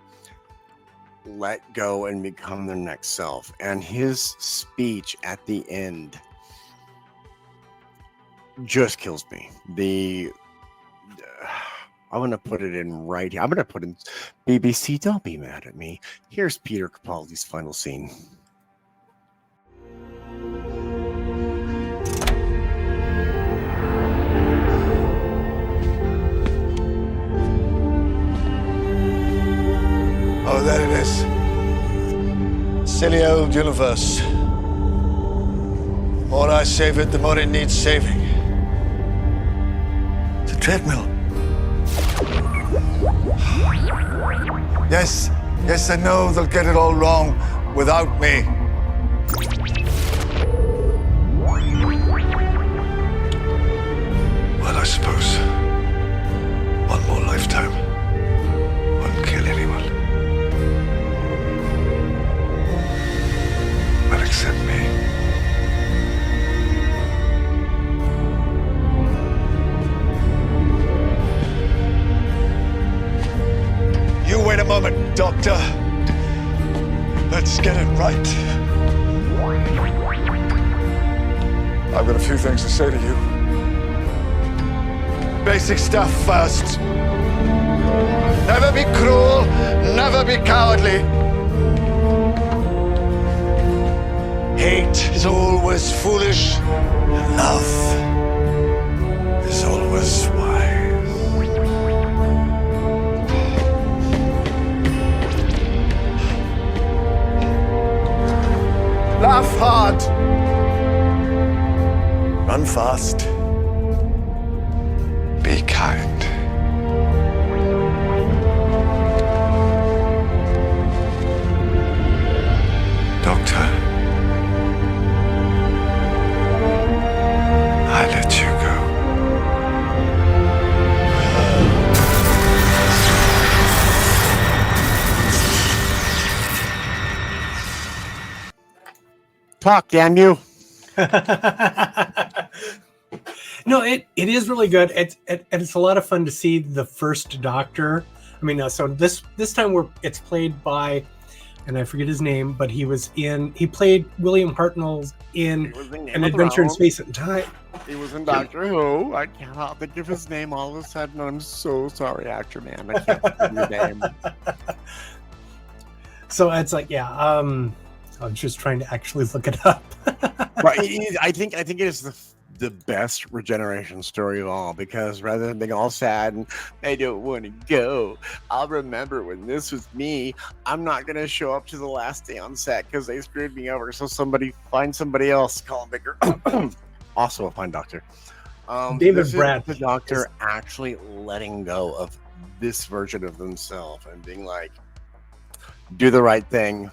let go and become their next self. And his speech at the end just kills me. I'm going to put it in right here. I'm going to put in BBC. Don't be mad at me. Here's Peter Capaldi's final scene. Oh, there it is. Silly old universe. The more I save it, the more it needs saving. It's a treadmill. Yes, I know they'll get it all wrong without me. Well, I suppose one more lifetime wouldn't kill anyone. Well, except me. You wait a moment, Doctor. Let's get it right. I've got a few things to say to you. Basic stuff first. Never be cruel, never be cowardly. Hate is always foolish, and love is always wise. Laugh hard. Run fast. Be kind. Doctor, I let you go. Talk, damn you. No, it is really good. It's a lot of fun to see the first Doctor. I mean, so this time it's played by, and I forget his name, but he played William Hartnell in An Adventure in Space and Time. He was in Doctor Who. I cannot think of his name all of a sudden. I'm so sorry, actor man. I can't think of your name. So it's like, yeah. I'm just trying to actually look it up. But I think it is the best regeneration story of all, because rather than being all sad and I don't want to go, I'll remember when this was me. I'm not going to show up to the last day on set because they screwed me over. So find somebody else. Colin Baker, also a fine doctor. David Brad, the doctor actually letting go of this version of themselves and being like, do the right thing.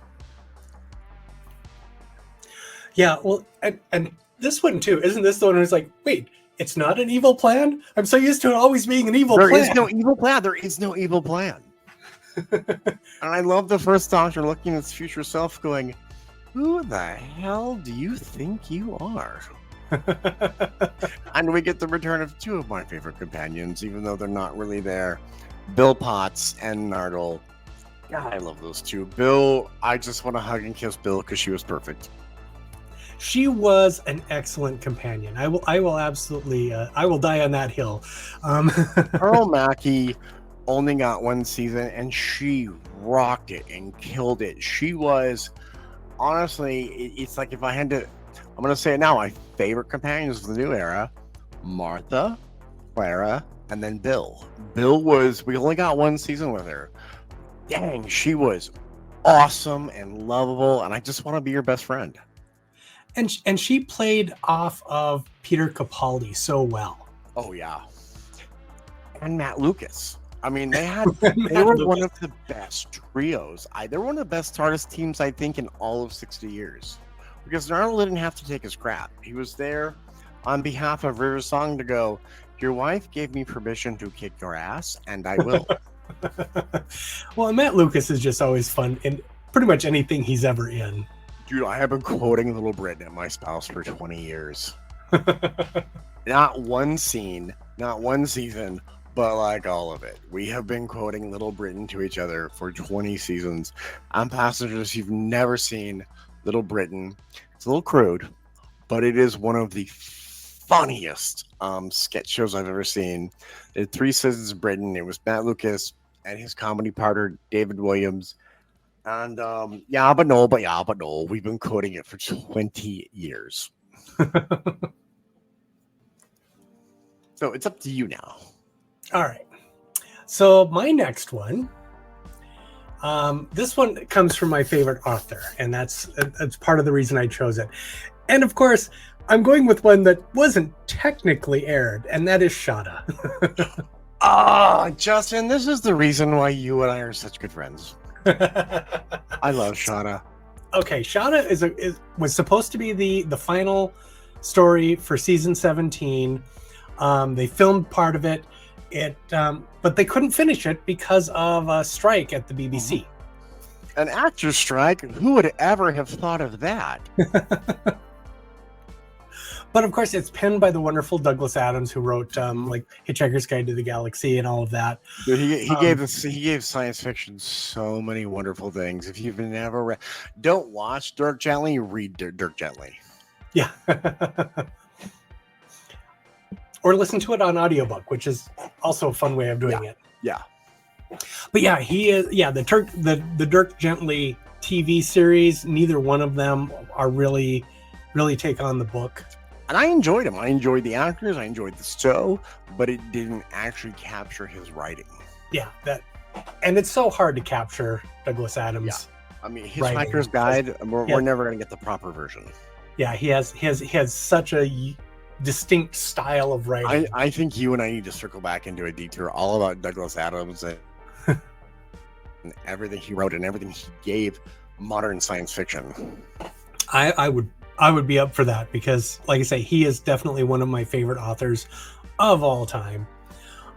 Yeah, well, and this one too, isn't this the one who's like, wait, it's not an evil plan? I'm so used to it always being an evil plan. There is no evil plan. There is no evil plan. And I love the first Doctor looking at his future self going, who the hell do you think you are? And we get the return of two of my favorite companions, even though they're not really there. Bill Potts and Nardole. God, I love those two. Bill, I just want to hug and kiss Bill because she was perfect. She was an excellent companion. I will absolutely, I will die on that hill. Earl Mackey only got one season, and she rocked it and killed it. She was, honestly, it's like if I had to, I'm going to say it now, my favorite companions of the new era, Martha, Clara, and then Bill. We only got one season with her. Dang, she was awesome and lovable, and I just want to be your best friend. And she played off of Peter Capaldi so well. Oh, yeah. And Matt Lucas. I mean, they were one of the best trios. They were one of the best TARDIS teams, I think, in all of 60 years. Because Darnell didn't have to take his crap. He was there on behalf of River Song to go, your wife gave me permission to kick your ass, and I will. Well, Matt Lucas is just always fun in pretty much anything he's ever in. Dude, I have been quoting Little Britain at my spouse for 20 years. Not one scene, not one season, but like all of it. We have been quoting Little Britain to each other for 20 seasons. I'm Passengers, you've never seen Little Britain. It's a little crude, but it is one of the funniest sketch shows I've ever seen. It had 3 seasons of Britain. It was Matt Lucas and his comedy partner, David Williams. And yeah, but no. We've been quoting it for 20 years. So it's up to you now. All right. So my next one, this one comes from my favorite author, and that's part of the reason I chose it. And of course, I'm going with one that wasn't technically aired, and that is Shada. Justin, this is the reason why you and I are such good friends. I love Shada. Okay, Shada was supposed to be the final story for season 17. They filmed part of it. But they couldn't finish it because of a strike at the BBC. An actor's strike? Who would ever have thought of that? But of course, it's penned by the wonderful Douglas Adams, who wrote like Hitchhiker's Guide to the Galaxy and all of that. Dude, he gave science fiction so many wonderful things. If you've never read, don't watch Dirk Gently, read Dirk Gently. Yeah. Or listen to it on audiobook, which is also a fun way of doing it. Yeah. But yeah, he is. Yeah, the Dirk Gently TV series. Neither one of them are really take on the book. And I enjoyed him. I enjoyed the actors. I enjoyed the show, but it didn't actually capture his writing. Yeah, and it's so hard to capture Douglas Adams. Yeah. I mean, Hitchhiker's Guide. We're never going to get the proper version. Yeah, he has such a distinct style of writing. I think you and I need to circle back into a detour all about Douglas Adams and everything he wrote and everything he gave modern science fiction. I would be up for that because, like I say, he is definitely one of my favorite authors of all time.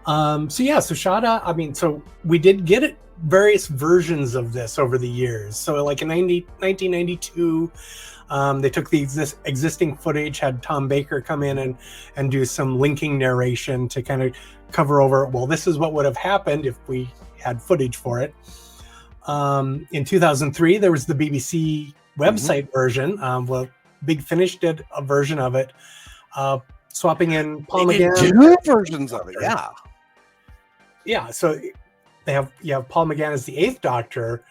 So Shada, I mean, so we did get various versions of this over the years. So like in 1992, they took the existing footage, had Tom Baker come in and do some linking narration to kind of cover over, well, this is what would have happened if we had footage for it. In 2003, there was the BBC website version. Big Finish did a version of it, swapping in Paul McGann. 2 versions of it, yeah. Yeah, so you have Paul McGann as the 8th Doctor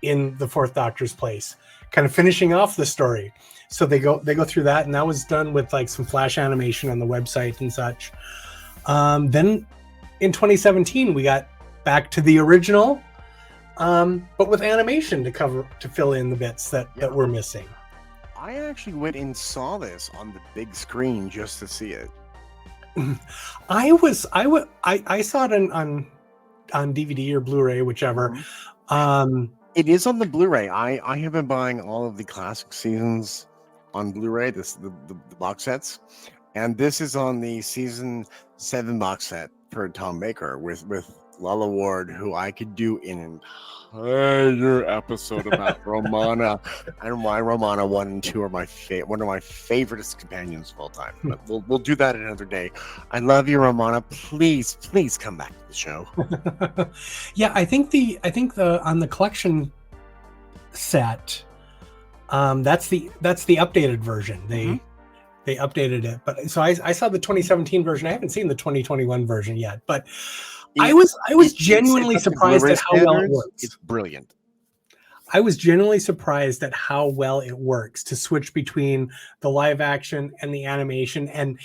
in the 4th Doctor's place, kind of finishing off the story. So they go through that, and that was done with like some flash animation on the website and such. Then in 2017, we got back to the original, but with animation to fill in the bits that were missing. I actually went and saw this on the big screen just to see it. I saw it on DVD or Blu-ray, whichever. It is on the Blu-ray. I have been buying all of the classic seasons on Blu-ray, the box sets, and this is on the season 7 box set for Tom Baker with Lalla Ward, who I could do an entire episode about Romana, and why Romana 1 and 2 are one of my favorite companions of all time. But we'll do that another day. I love you, Romana. Please come back to the show. Yeah, I think the on the collection set, that's the updated version. They updated it, but so I saw the 2017 version. I haven't seen the 2021 version yet, but I was genuinely it's up to surprised Blu-ray at how well it standards. works. It's brilliant. I was genuinely surprised at how well it works to switch between the live action and the animation, and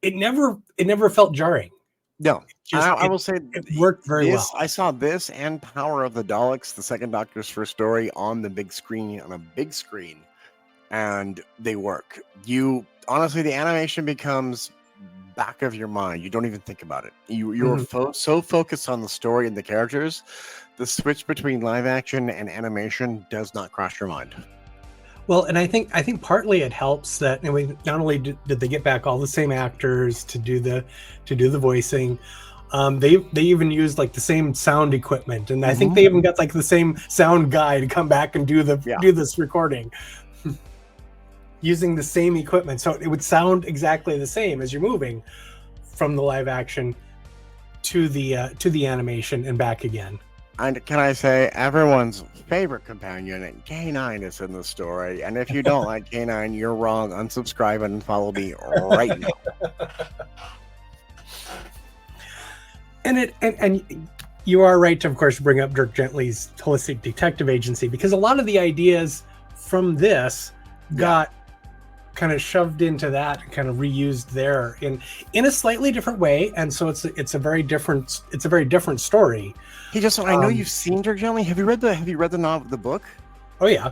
it never felt jarring. No, I will say it worked very well. I saw this and Power of the Daleks, the second Doctor's first story, on the big screen, and they work. Honestly, the animation becomes back of your mind. You don't even think about it. You're so focused on the story and the characters. The switch between live action and animation does not cross your mind. Well, and I think partly it helps that not only did they get back all the same actors to do the voicing, they even used like the same sound equipment, and I think they even got like the same sound guy to come back and do this recording using the same equipment, so it would sound exactly the same as you're moving from the live action to the animation and back again. And can I say, everyone's favorite companion, K9, is in the story. And if you don't like K9, you're wrong. Unsubscribe and follow me right now. And you are right to, of course, bring up Dirk Gently's Holistic Detective Agency, because a lot of the ideas from this got kind of shoved into that and kind of reused there in a slightly different way, and so it's a very different story. Hey, Justin, I know you've seen Dirk Gently. Have you read the novel, the book? Oh yeah.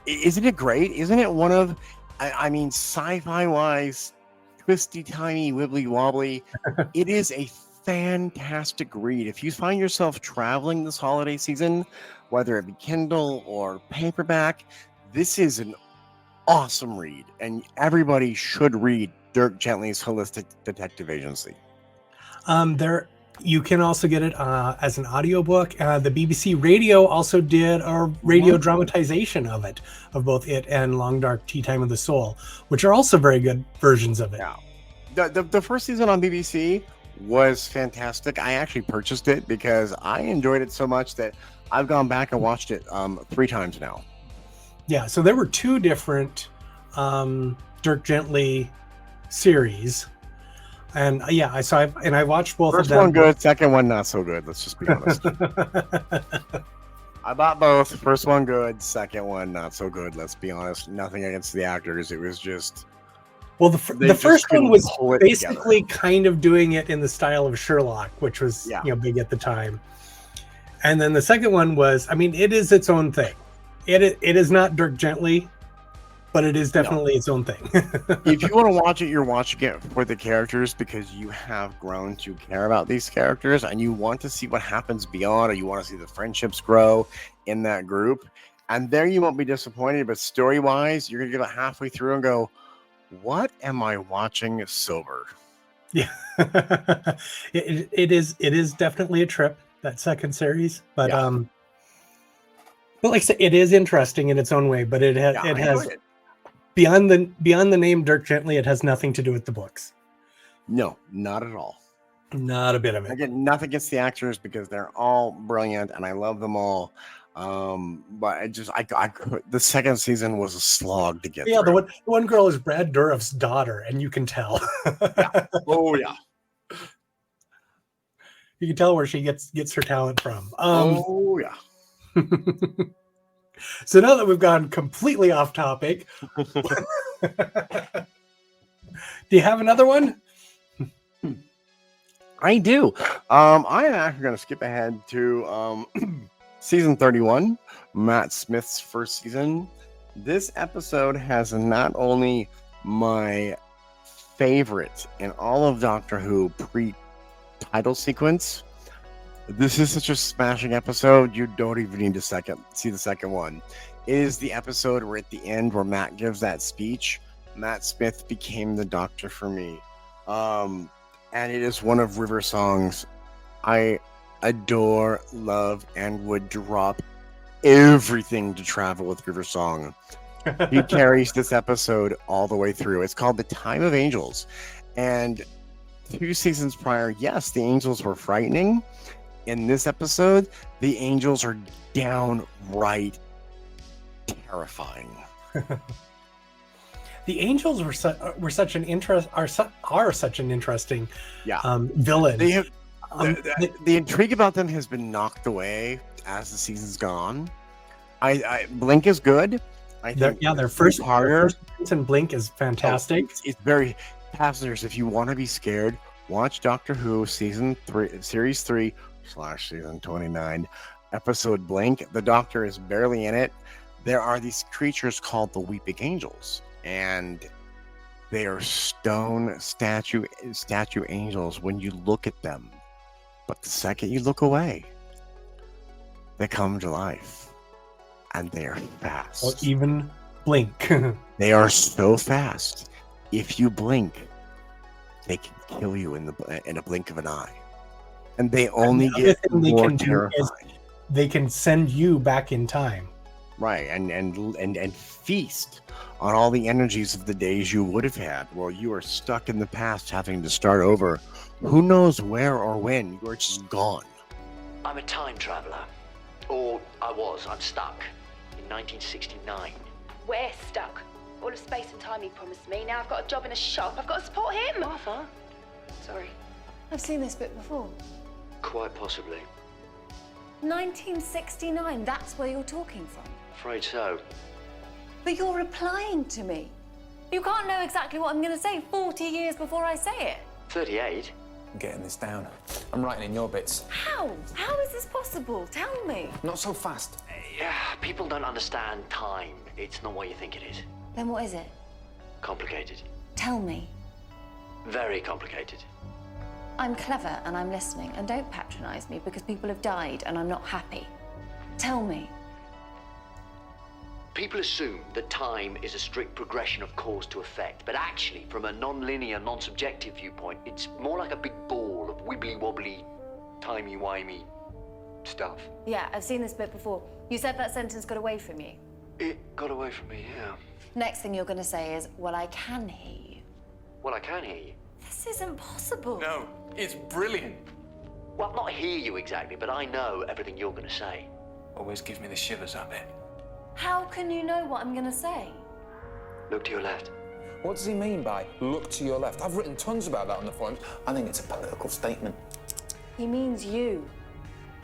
Isn't it great? Isn't it one of, I mean, sci-fi wise, twisty, tiny, wibbly wobbly? It is a fantastic read. If you find yourself traveling this holiday season, whether it be Kindle or paperback, this is an awesome read, and everybody should read Dirk Gently's Holistic Detective Agency. You can also get it as an audiobook. The BBC Radio also did a radio dramatization of both it and Long Dark Tea Time of the Soul, which are also very good versions of it. Yeah. The first season on BBC was fantastic. I actually purchased it because I enjoyed it so much that I've gone back and watched it 3 times now. Yeah, so there were 2 different Dirk Gently series, and I watched both of them. First one good, second one not so good. Let's just be honest. I bought both. First one good, second one not so good. Let's be honest. Nothing against the actors. It was just. Well, the first one was basically kind of doing it in the style of Sherlock, which was big at the time, and then the second one was, I mean, it is its own thing. It is not Dirk Gently, but it is definitely its own thing. If you want to watch it, you're watching it for the characters because you have grown to care about these characters and you want to see what happens beyond, or you want to see the friendships grow in that group. And there you won't be disappointed, but story-wise, you're going to get about halfway through and go, what am I watching sober? Yeah. it is definitely a trip, that second series, but but like I said, it is interesting in its own way, but it has beyond the name Dirk Gently, it has nothing to do with the books. No, not at all. Not a bit of it. Again, nothing against the actors because they're all brilliant and I love them all. But the second season was a slog to get through. The one girl is Brad Dourif's daughter, and you can tell. Oh yeah. You can tell where she gets her talent from. Oh yeah. So now that we've gone completely off topic, do you have another one? I do. I am actually going to skip ahead to season 31, Matt Smith's first season. This episode has not only my favorite in all of Doctor Who pre-title sequence. This is such a smashing episode, you don't even need to see the second one. It is the episode where at the end where Matt gives that speech, Matt Smith became the Doctor for me. And it is one of River's songs I adore, love, and would drop everything to travel with River's song. He carries this episode all the way through. It's called The Time of Angels. And 2 seasons prior, yes, the angels were frightening. In this episode, the angels are downright terrifying. The angels were such an interesting villain. The intrigue about them has been knocked away as the season's gone. I Blink is good. I think their first harder. And Blink is fantastic. It's very passengers. If you want to be scared, watch Doctor Who season 3, series 3 / season 29, episode Blink. The Doctor is barely in it. There are these creatures called the Weeping Angels, and they are stone statue angels when you look at them. But the second you look away, they come to life. And they are fast. Or even Blink. They are so fast. If you blink, they can kill you in a blink of an eye. And they only get more terrifying. They can send you back in time. Right, and feast on all the energies of the days you would have had, while you are stuck in the past having to start over. Who knows where or when? You're just gone. I'm a time traveler. Or I was. I'm stuck. In 1969. We're stuck. All of space and time he promised me. Now I've got a job in a shop. I've got to support him. Martha? Sorry. I've seen this bit before. Quite possibly. 1969, that's where you're talking from. Afraid so. But you're replying to me. You can't know exactly what I'm going to say 40 years before I say it. 38? I'm getting this down. I'm writing in your bits. How? How is this possible? Tell me. Not so fast. Yeah, people don't understand time. It's not what you think it is. Then what is it? Complicated. Tell me. Very complicated. I'm clever and I'm listening, and don't patronize me because people have died and I'm not happy. Tell me. People assume that time is a strict progression of cause to effect, but actually, from a non-linear, non-subjective viewpoint, it's more like a big ball of wibbly-wobbly, timey-wimey stuff. Yeah, I've seen this bit before. You said that sentence got away from you. It got away from me, yeah. Next thing you're going to say is, well, I can hear you. Well, I can hear you. This isn't possible. No, it's brilliant. Well, not hear you exactly, but I know everything you're going to say. Always gives me the shivers, that bit. How can you know what I'm going to say? Look to your left. What does he mean by look to your left? I've written tons about that on the forums. I think it's a political statement. He means you.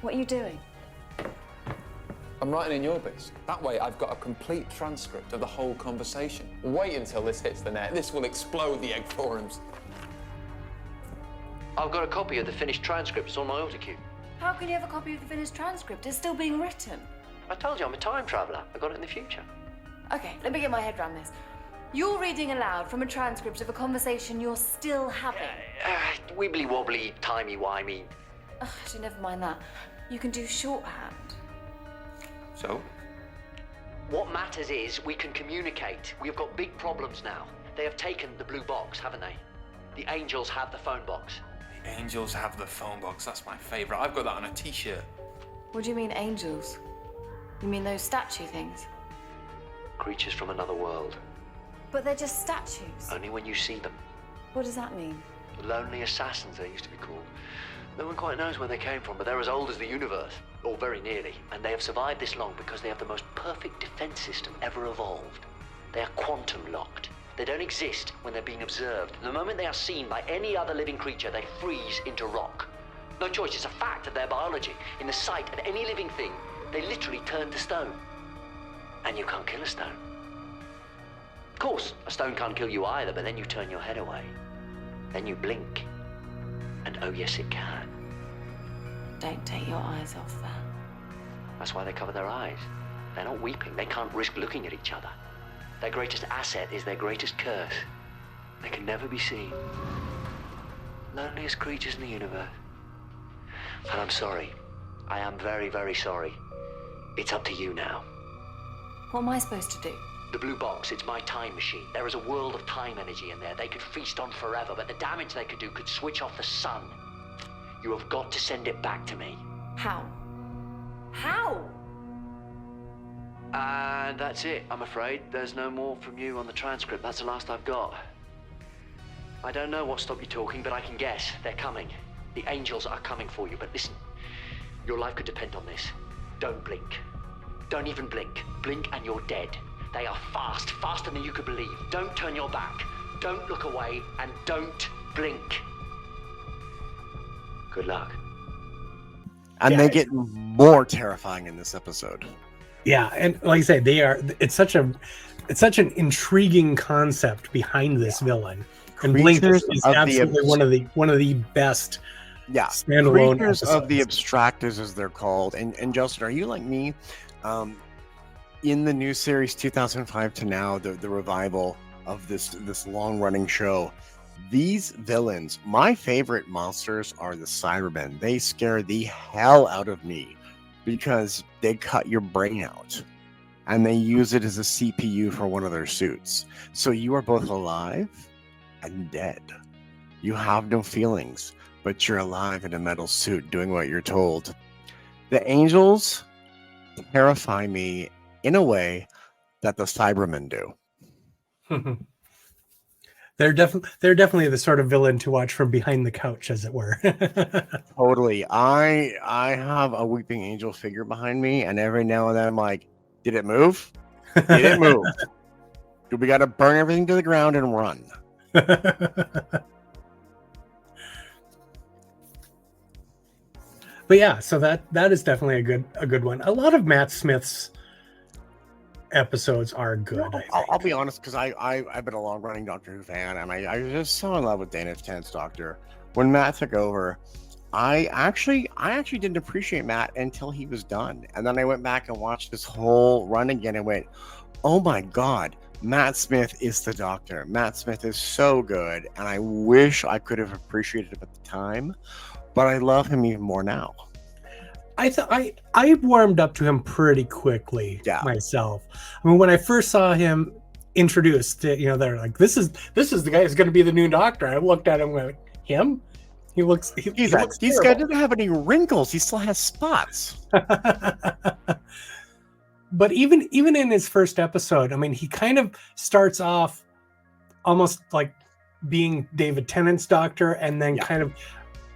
What are you doing? I'm writing in your bits. That way, I've got a complete transcript of the whole conversation. Wait until this hits the net. This will explode the egg forums. I've got a copy of the finished transcript. It's on my autocue. How can you have a copy of the finished transcript? It's still being written. I told you I'm a time traveler. I got it in the future. Okay, let me get my head around this. You're reading aloud from a transcript of a conversation you're still having. Wibbly wobbly, timey wimey. Actually, never mind that. You can do shorthand. So? What matters is we can communicate. We have got big problems now. They have taken the blue box, haven't they? The angels have the phone box. The angels have the phone box. That's my favourite. I've got that on a t-shirt. What do you mean, angels? You mean those statue things? Creatures from another world. But they're just statues. Only when you see them. What does that mean? Lonely assassins, they used to be called. No one quite knows where they came from, but they're as old as the universe, or very nearly. And they have survived this long because they have the most perfect defense system ever evolved. They are quantum locked. They don't exist when they're being observed. The moment they are seen by any other living creature, they freeze into rock. No choice, it's a fact of their biology. In the sight of any living thing, they literally turn to stone. And you can't kill a stone. Of course, a stone can't kill you either, but then you turn your head away. Then you blink. And oh yes, it can. Don't take your eyes off that. That's why they cover their eyes. They're not weeping. They can't risk looking at each other. Their greatest asset is their greatest curse. They can never be seen. Loneliest creatures in the universe. And I'm sorry. I am very, very sorry. It's up to you now. What am I supposed to do? The blue box, it's my time machine. There is a world of time energy in there. They could feast on forever, but the damage they could do could switch off the sun. You have got to send it back to me. How? How? And that's it, I'm afraid. There's no more from you on the transcript. That's the last I've got. I don't know what stopped you talking, but I can guess. They're coming. The angels are coming for you. But listen, your life could depend on this. Don't blink. Don't even blink. Blink and you're dead. They are fast, faster than you could believe. Don't turn your back. Don't look away, and don't blink. Good luck. And they get more terrifying in this episode. Yeah, and like I say, it's such an intriguing concept behind this villain. And Blink is absolutely one of the best standalone Creatures episodes. of the Abstractors, as they're called. And Justin, are you like me? In the new series 2005 to now, the revival of this long-running show, these villains, my favorite monsters are the Cybermen. They scare the hell out of me because they cut your brain out and they use it as a CPU for one of their suits. So you are both alive and dead. You have no feelings, but you're alive in a metal suit doing what you're told. The Angels terrify me in a way that the Cybermen do. They're definitely the sort of villain to watch from behind the couch, as it were. Totally. I have a Weeping Angel figure behind me, and every now and then I'm like, did it move? Did it move? Do we got to burn everything to the ground and run? But yeah, so that is definitely a good one. A lot of Matt Smith's episodes are good. I'll be honest, because I've been a long-running Doctor Who fan, and I was just so in love with Dana Tennant's Doctor. When Matt took over, I actually didn't appreciate Matt until he was done, and then I went back and watched this whole run again and went, oh my god, Matt Smith is the Doctor. Matt Smith is so good, and I wish I could have appreciated him at the time, but I love him even more now. I warmed up to him pretty quickly myself. I mean, when I first saw him introduced, they're like, "This is the guy who's going to be the new Doctor." I looked at him and went, "Him? He looks. This guy doesn't have any wrinkles. He still has spots." But even in his first episode, I mean, he kind of starts off almost like being David Tennant's Doctor, and then kind of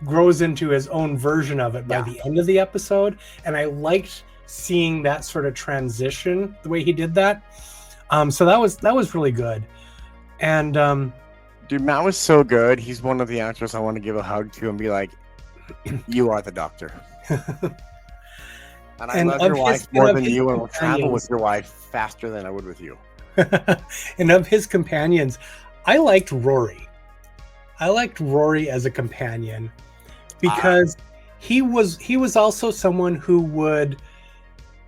grows into his own version of it by the end of the episode. And I liked seeing that sort of transition, the way he did that. So that was really good. And dude, Matt was so good. He's one of the actors I want to give a hug to and be like, you are the Doctor. And I love your wife more than you, and will travel with your wife faster than I would with you. And of his companions, I liked Rory. I liked Rory as a companion because he was also someone who would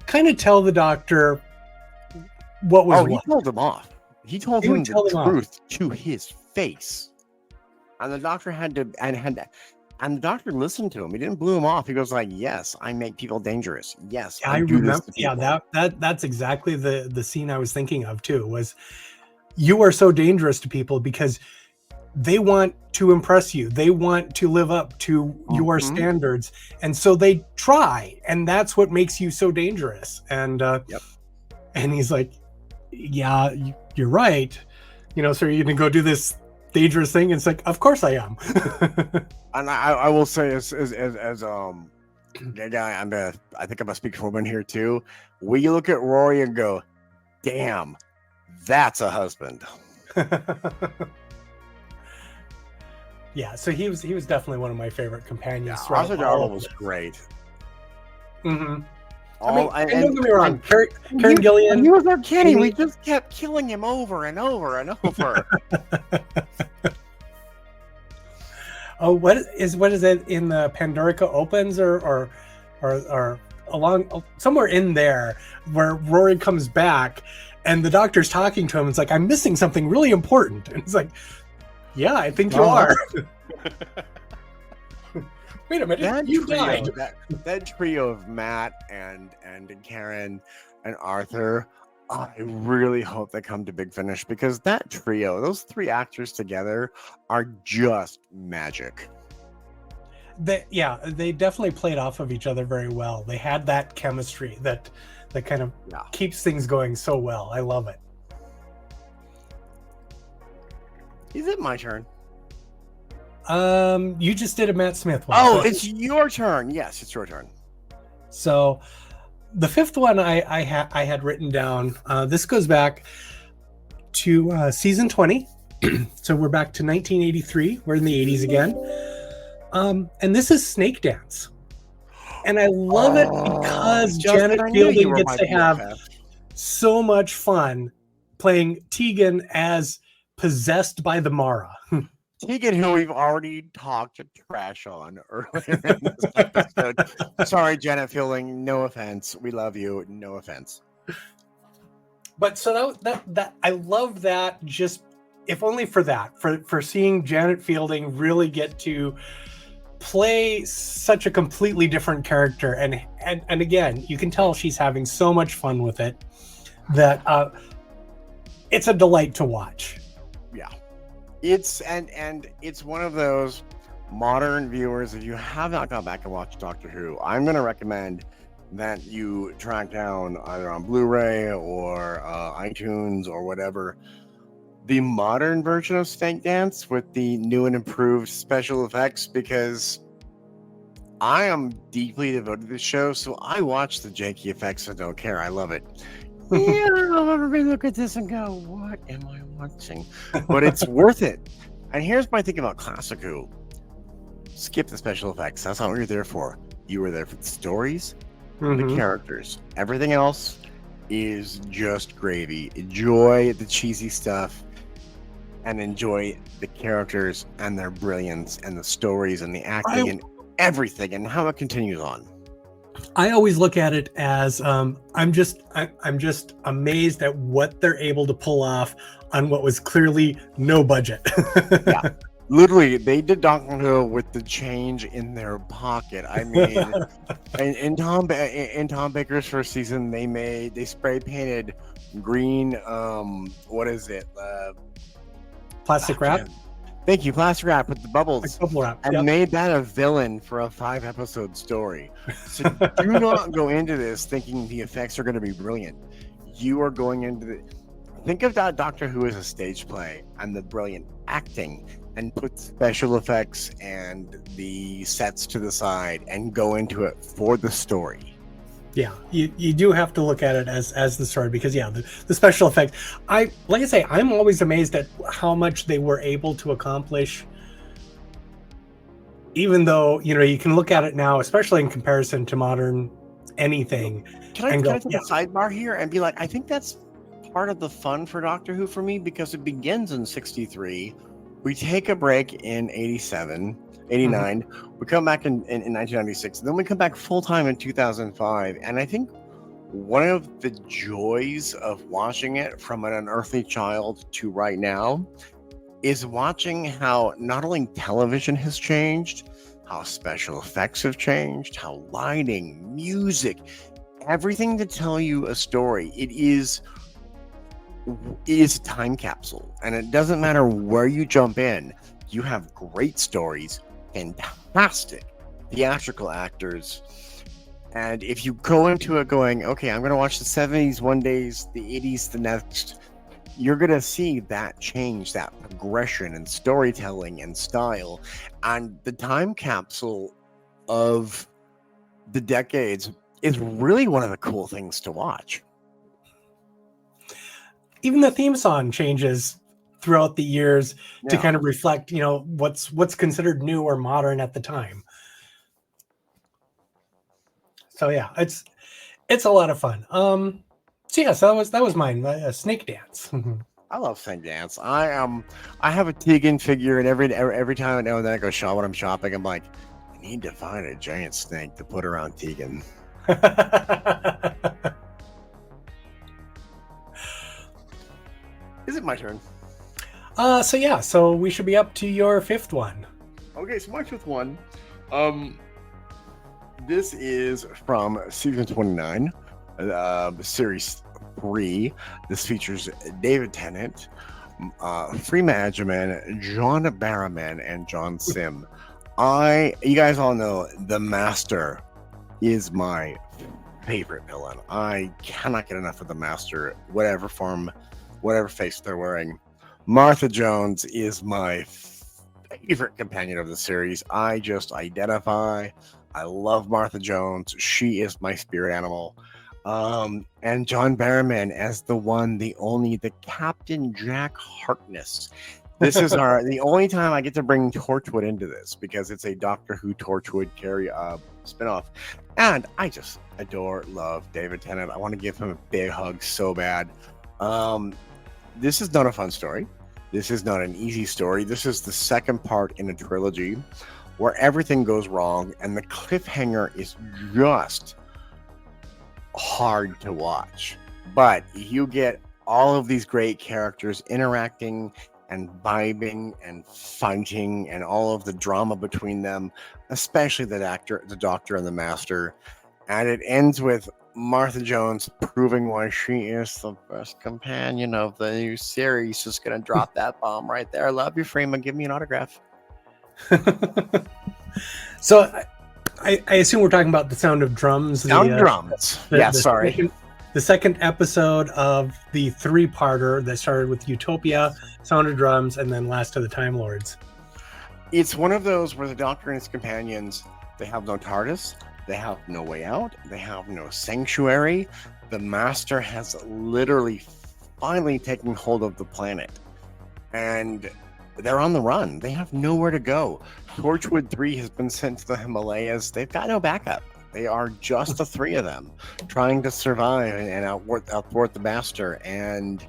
kind of tell the Doctor what was what. He told him off. He told him the truth to his face, and the Doctor had to and the Doctor listened to him. He didn't blow him off. He goes like, "Yes, I make people dangerous. Yes, I remember. Yeah, that's exactly the scene I was thinking of too. Was you are so dangerous to people because they want to impress you. They want to live up to your standards. And so they try. And that's what makes you so dangerous. And and he's like, yeah, you're right. So you're going to go do this dangerous thing? And it's like, of course I am. And I will say as guy, I think I'm a speaker for women here too. We look at Rory and go, damn, that's a husband. Yeah, so he was definitely one of my favorite companions. Yeah, Arthur Darvill was great. Mm-hmm. Don't get me wrong, Karen Gillian. He was our kitty. We just kept killing him over and over and over. Oh, what is it in the Pandorica Opens or along somewhere in there where Rory comes back and the Doctor's talking to him? It's like, I'm missing something really important, and it's like, yeah, I think you are. Wait a minute, you died. That trio of Matt and Karen and Arthur, I really hope they come to Big Finish, because that trio, those three actors together, are just magic. They definitely played off of each other very well. They had that chemistry that kind of keeps things going so well. I love it. Is it my turn? You just did a Matt Smith one. Oh, it's your turn. Yes, it's your turn. So the fifth one I had written down. This goes back to season 20. So we're back to 1983. We're in the 80s again. And this is Snake Dance. And I love it because Justin, Janet I knew you Fielding were gets my to have BFF. so much fun playing Tegan as possessed by the Mara. Tegan, who we've already talked trash on earlier in this episode. Sorry, Janet Fielding. No offense. We love you. No offense. But so that I love that, just if only for that, for seeing Janet Fielding really get to play such a completely different character, and again, you can tell she's having so much fun with it that it's a delight to watch. Yeah, it's it's one of those modern viewers. If you have not gone back and watched Doctor Who, I'm going to recommend that you track down either on Blu-ray or iTunes or whatever the modern version of Snake Dance with the new and improved special effects, because I am deeply devoted to this show, so I watch the janky effects and don't care. I love it. Yeah, I'll ever look at this and go, what am I watching? But it's worth it. And here's my thing about Classic Who. Skip the special effects. That's not what you're there for. You were there for the stories, the characters. Everything else is just gravy. Enjoy the cheesy stuff and enjoy the characters and their brilliance and the stories and the acting and everything and how it continues on. I always look at it as I'm just amazed at what they're able to pull off on what was clearly no budget. Yeah, literally, they did Doctor Who with the change in their pocket. I mean, in Tom Baker's first season, they spray painted green. What is it? Plastic wrap. Man. Thank you, plastic wrap with the bubbles, like bubble wrap, and made that a villain for a 5-episode story. So do not go into this thinking the effects are going to be brilliant. You are going into the think of that Doctor Who as a stage play and the brilliant acting, and put special effects and the sets to the side and go into it for the story. Yeah, you do have to look at it as the story, because the special effect, I'm always amazed at how much they were able to accomplish, even though you can look at it now, especially in comparison to modern anything. Can I take a sidebar here and be like, I think that's part of the fun for Doctor Who for me, because it begins in 63, we take a break in 87, 89, we come back in 1996, and then we come back full-time in 2005, and I think one of the joys of watching it from an unearthly child to right now is watching how not only television has changed, how special effects have changed, how lighting, music, everything to tell you a story. It is a time capsule, and it doesn't matter where you jump in, you have great stories, fantastic theatrical actors, and if you go into it going, okay, I'm going to watch the 70s one day, the 80s the next, you're going to see that change, that progression and storytelling and style, and the time capsule of the decades is really one of the cool things to watch. Even the theme song changes throughout the years to kind of reflect, what's considered new or modern at the time. So yeah, it's a lot of fun. So that was mine. Snake Dance. I love Snake Dance. I have a Tegan figure, and every time I know that I go shop when I'm shopping, I'm like, I need to find a giant snake to put around Tegan. Is it my turn? So we should be up to your fifth one. Okay, so my fifth one. This is from season 29, series 3. This features David Tennant, Freema Agyeman, John Barrowman, and John Sim. You guys all know the Master is my favorite villain. I cannot get enough of the Master, whatever form, whatever face they're wearing. Martha Jones is my favorite companion of the series. I just identify. I love Martha Jones. She is my spirit animal. And John Barrowman as the one, the only, the Captain Jack Harkness. This is the only time I get to bring Torchwood into this because it's a Doctor Who Torchwood spinoff. And I just love David Tennant. I want to give him a big hug so bad. This is not a fun story. This is not an easy story. This is the second part in a trilogy where everything goes wrong and the cliffhanger is just hard to watch. But you get all of these great characters interacting and vibing and fighting and all of the drama between them, especially the Doctor and the Master. And it ends with Martha Jones proving why she is the best companion of the new series. Just gonna drop that bomb right there. Love you, Freeman. Give me an autograph. So I assume we're talking about The Sound of Drums. Sound of Drums. Sorry. The second episode of the three-parter that started with Utopia, Sound of Drums, and then Last of the Time Lords. It's one of those where the Doctor and his companions, they have no TARDIS, they have no way out, they have no sanctuary. The Master has literally finally taken hold of the planet. And they're on the run. They have nowhere to go. Torchwood 3 has been sent to the Himalayas. They've got no backup. They are just the three of them trying to survive and outthwart the Master. And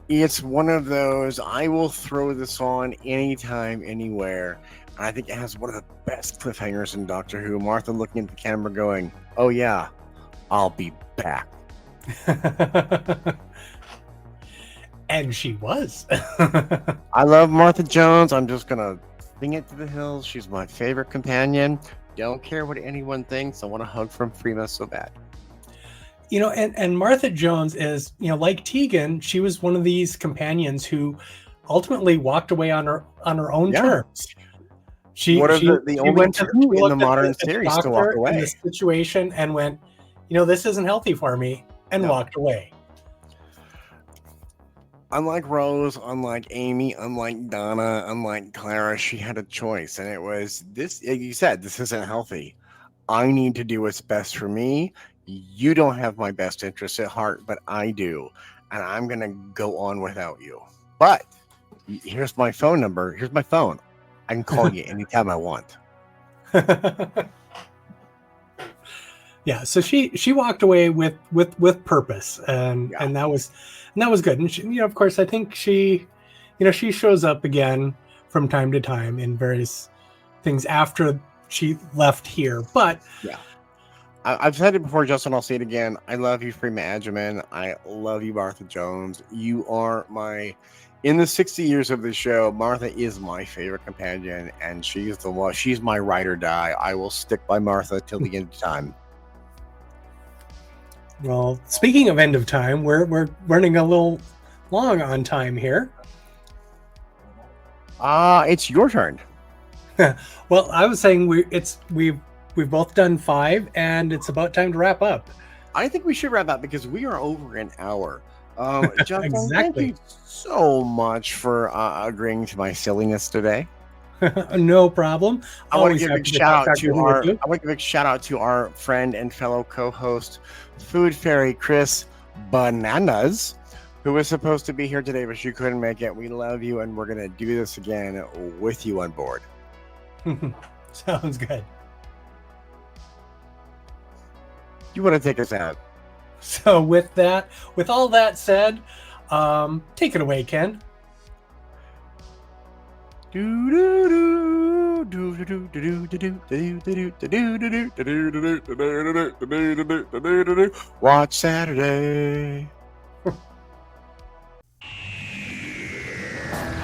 it's one of those, I will throw this on anytime, anywhere. And I think it has one of the best cliffhangers in Doctor Who. Martha looking at the camera going, oh yeah, I'll be back. And she was. I love Martha Jones. I'm just going to sing it to the hills. She's my favorite companion. Don't care what anyone thinks. I want a hug from Freema so bad. You know, and Martha Jones is, you know, like Tegan, she was one of these companions who ultimately walked away on her own terms. She went to in the modern series to walk away in this situation and went, you know, this isn't healthy for me, and walked away. Unlike Rose, unlike Amy, unlike Donna, unlike Clara, she had a choice, and it was this. You said this isn't healthy. I need to do what's best for me. You don't have my best interests at heart, but I do, and I'm gonna go on without you. But here's my phone number. Here's my phone. I can call you anytime I want. Yeah, so she walked away with purpose, and that was good. And she, you know, of course, I think she shows up again from time to time in various things after she left here. But yeah, I've said it before, Justin. I'll say it again. I love you, Freema Agyeman. I love you, Martha Jones. You are in the 60 years of this show, Martha is my favorite companion, and she's my ride or die. I will stick by Martha till the end of time. Well, speaking of end of time, we're running a little long on time here. It's your turn. Well, I was saying we've both done 5, and it's about time to wrap up. I think we should wrap up because we are over an hour. Justin, exactly. Thank you so much for agreeing to my silliness today. No problem. I want to give a big shout out to our friend and fellow co-host, Food Fairy Chris Bananas, who was supposed to be here today, but she couldn't make it. We love you, and we're gonna do this again with you on board. Sounds good. You want to take us out? So with all that said, take it away, Ken. Watch Saturday.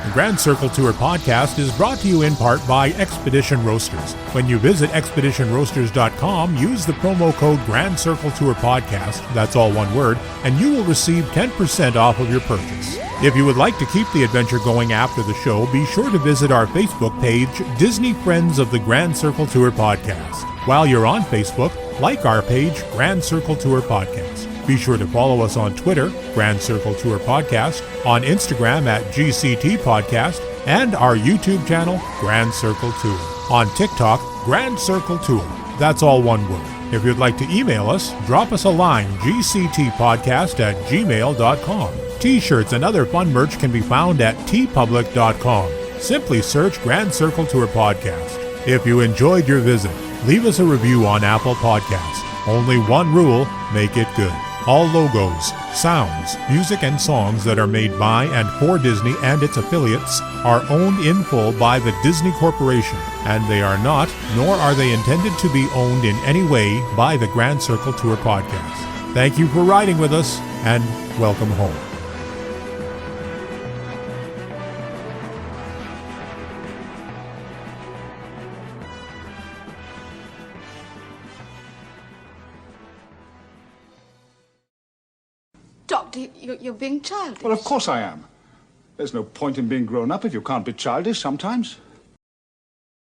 The Grand Circle Tour podcast is brought to you in part by Expedition Roasters. When you visit expeditionroasters.com, use the promo code Grand Circle Tour podcast, that's all one word, and you will receive 10% off of your purchase. If you would like to keep the adventure going after the show, be sure to visit our Facebook page, Disney Friends of the Grand Circle Tour podcast. While you're on Facebook, like our page, Grand Circle Tour podcast. Be sure to follow us on Twitter, Grand Circle Tour Podcast, on Instagram at GCT Podcast, and our YouTube channel, Grand Circle Tour. On TikTok, Grand Circle Tour. That's all one word. If you'd like to email us, drop us a line, gctpodcast@gmail.com. T-shirts and other fun merch can be found at tpublic.com. Simply search Grand Circle Tour Podcast. If you enjoyed your visit, leave us a review on Apple Podcasts. Only one rule, make it good. All logos, sounds, music, and songs that are made by and for Disney and its affiliates are owned in full by the Disney Corporation, and they are not, nor are they intended to be owned in any way by the Grand Circle Tour Podcast. Thank you for riding with us, and welcome home. Doctor, you're being childish. Well, of course I am. There's no point in being grown up if you can't be childish sometimes.